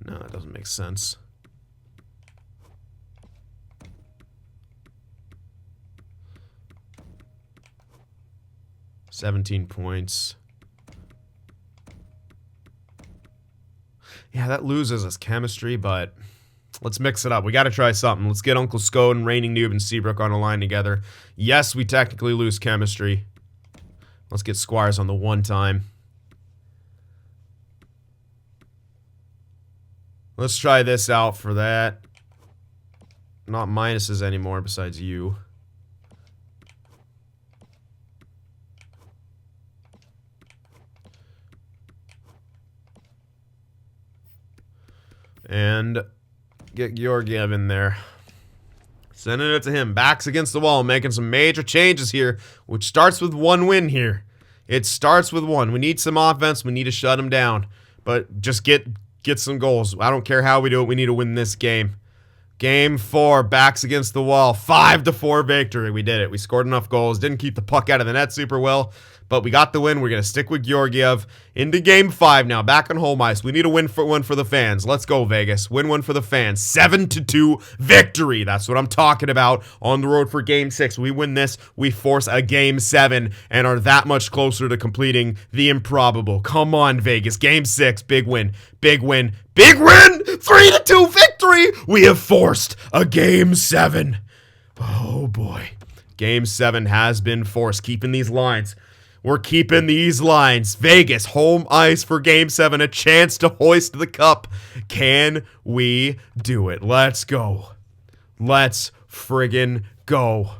No, that doesn't make sense. $17 points. Yeah, that loses us chemistry, but let's mix it up. We got to try something. Let's get Uncle Skoden, Reigning Noob, and Seabrook on a line together. Yes, we technically lose chemistry. Let's get Squires on the one time. Let's try this out for that. Not minuses anymore besides you. And get Georgiev in there. Sending it to him. Backs against the wall. Making some major changes here. Which starts with 1 win here. It starts with 1. We need some offense. We need to shut him down. But just get some goals. I don't care how we do it. We need to win this game. Game 4. Backs against the wall. 5-4 victory. We did it. We scored enough goals. Didn't keep the puck out of the net super well. But we got the win. We're going to stick with Georgiev into Game 5 now. Back on home ice. We need a win for one for the fans. Let's go, Vegas. Win one for the fans. 7-2 victory. That's what I'm talking about. On the road for Game 6. We win this. We force a Game 7 and are that much closer to completing the improbable. Come on, Vegas. Game 6. Big win. Big win. Big win! 3-2 victory! We have forced a Game 7. Oh, boy. Game 7 has been forced. Keeping these lines. We're keeping these lines. Vegas, home ice for Game 7. A chance to hoist the cup. Can we do it? Let's go. Let's friggin' go.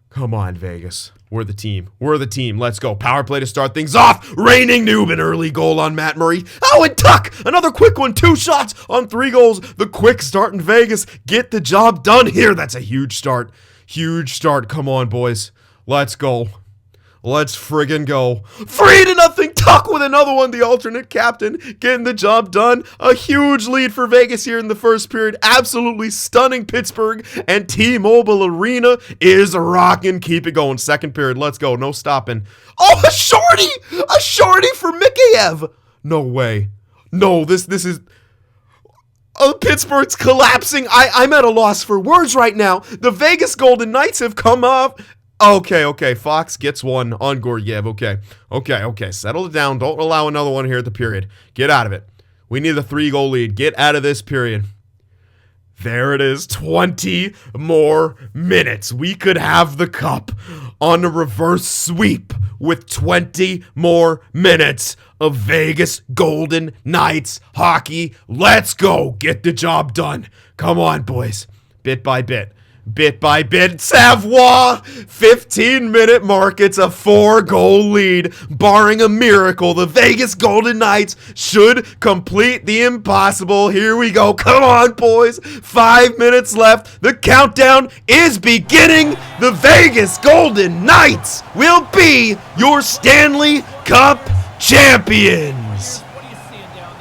Come on, Vegas. We're the team. We're the team. Let's go. Power play to start things off. Reigning Noob, an early goal on Matt Murray. Oh, and Tuck. Another quick one. 2 shots on 3 goals. The quick start in Vegas. Get the job done here. That's a huge start. Huge start. Come on, boys. Let's go. Let's friggin' go. 3-0. Tuck with another one. The alternate captain getting the job done. A huge lead for Vegas here in the first period. Absolutely stunning Pittsburgh. And T-Mobile Arena is rocking. Keep it going. Second period. Let's go. No stopping. Oh, a shorty. A shorty for Mikheyev. No way. No, this is... Oh, Pittsburgh's collapsing. I'm at a loss for words right now. The Vegas Golden Knights have come up. Okay. Fox gets one on Georgiev. Okay. Settle it down. Don't allow another one here at the period. Get out of it. We need a 3-goal lead. Get out of this period. There it is. 20 more minutes. We could have the cup on a reverse sweep with 20 more minutes of Vegas Golden Knights hockey. Let's go. Get the job done. Come on, boys. Bit by bit. Savoie, 15-minute mark. It's a 4-goal lead. Barring a miracle, the Vegas Golden Knights should complete the impossible. Here we go. Come on, boys. 5 minutes left. The countdown is beginning. The Vegas Golden Knights will be your Stanley Cup champions.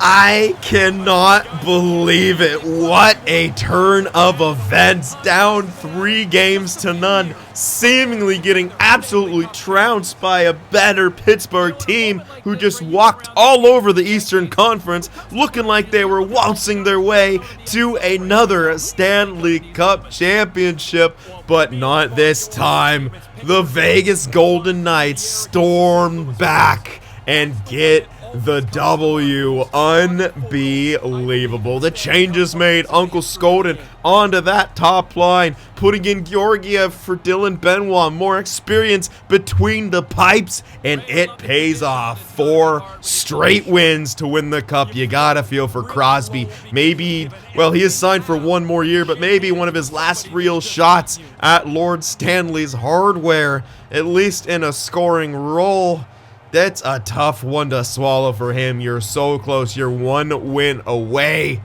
I cannot believe it. What a turn of events. Down 3-0, seemingly getting absolutely trounced by a better Pittsburgh team who just walked all over the Eastern Conference, looking like they were waltzing their way to another Stanley Cup championship, but not this time. The Vegas Golden Knights storm back and get the W. Unbelievable. The changes made. Uncle Skolden onto that top line, putting in Georgiev for Dylan Benoit. More experience between the pipes, and it pays off. 4 straight wins to win the cup. You gotta feel for Crosby. Maybe, well, he is signed for 1 more year, but maybe one of his last real shots at Lord Stanley's hardware, at least in a scoring role. That's a tough one to swallow for him. You're so close. You're 1 win away,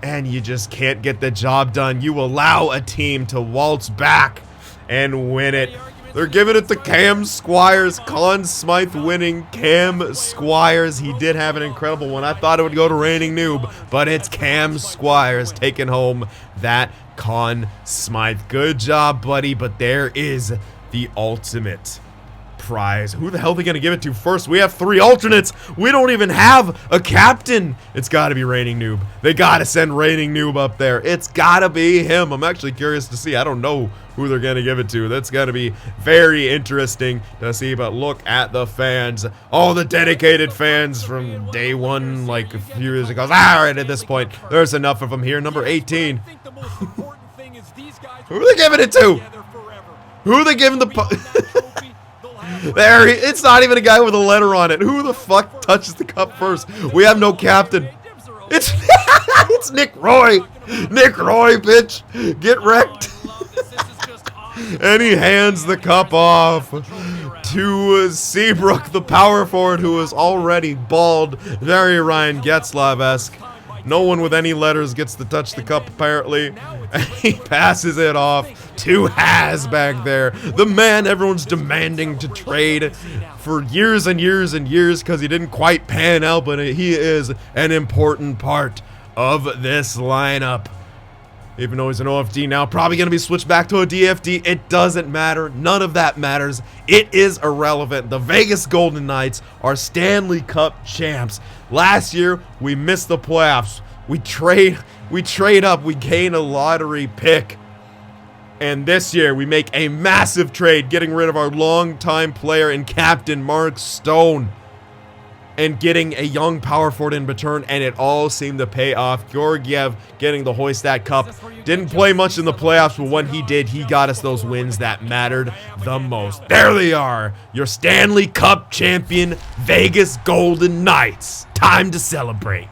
and you just can't get the job done. You allow a team to waltz back and win it. They're giving it to Cam Squires. Conn Smythe winning. Cam Squires. He did have an incredible one. I thought it would go to reigning noob, but it's Cam Squires taking home that Conn Smythe. Good job, buddy, but there is the ultimate prize. Who the hell are they going to give it to first? We have 3 alternates. We don't even have a captain. It's got to be reigning noob. They got to send reigning noob up there. It's got to be him. I'm actually curious to see. I don't know who they're going to give it to. That's going to be very interesting to see, but look at the fans. All the dedicated fans from day 1, like a few years ago. All right, at this point, there's enough of them here. Number 18. Who are they giving it to? Who are they giving the... There, it's not even a guy with a letter on it. Who the fuck touches the cup first? We have no captain. It's it's Nick Roy. Nick Roy, bitch. Get wrecked. And he hands the cup off to Seabrook, the power forward, who is already bald. Very Ryan Getzlav-esque. No one with any letters gets to touch the cup, apparently. And he passes it off to Has back there. The man everyone's demanding to trade for years and years and years because he didn't quite pan out, but he is an important part of this lineup. Even though he's an OFD now, probably going to be switched back to a DFD. It doesn't matter. None of that matters. It is irrelevant. The Vegas Golden Knights are Stanley Cup champs. Last year, we missed the playoffs. We trade up. We gain a lottery pick. And this year, we make a massive trade, getting rid of our longtime player and captain, Mark Stone, and getting a young power forward in return, and it all seemed to pay off. Georgiev getting the Hoistat Cup. Didn't play much in the playoffs, but when he did, he got us those wins that mattered the most. There they are, your Stanley Cup champion, Vegas Golden Knights. Time to celebrate.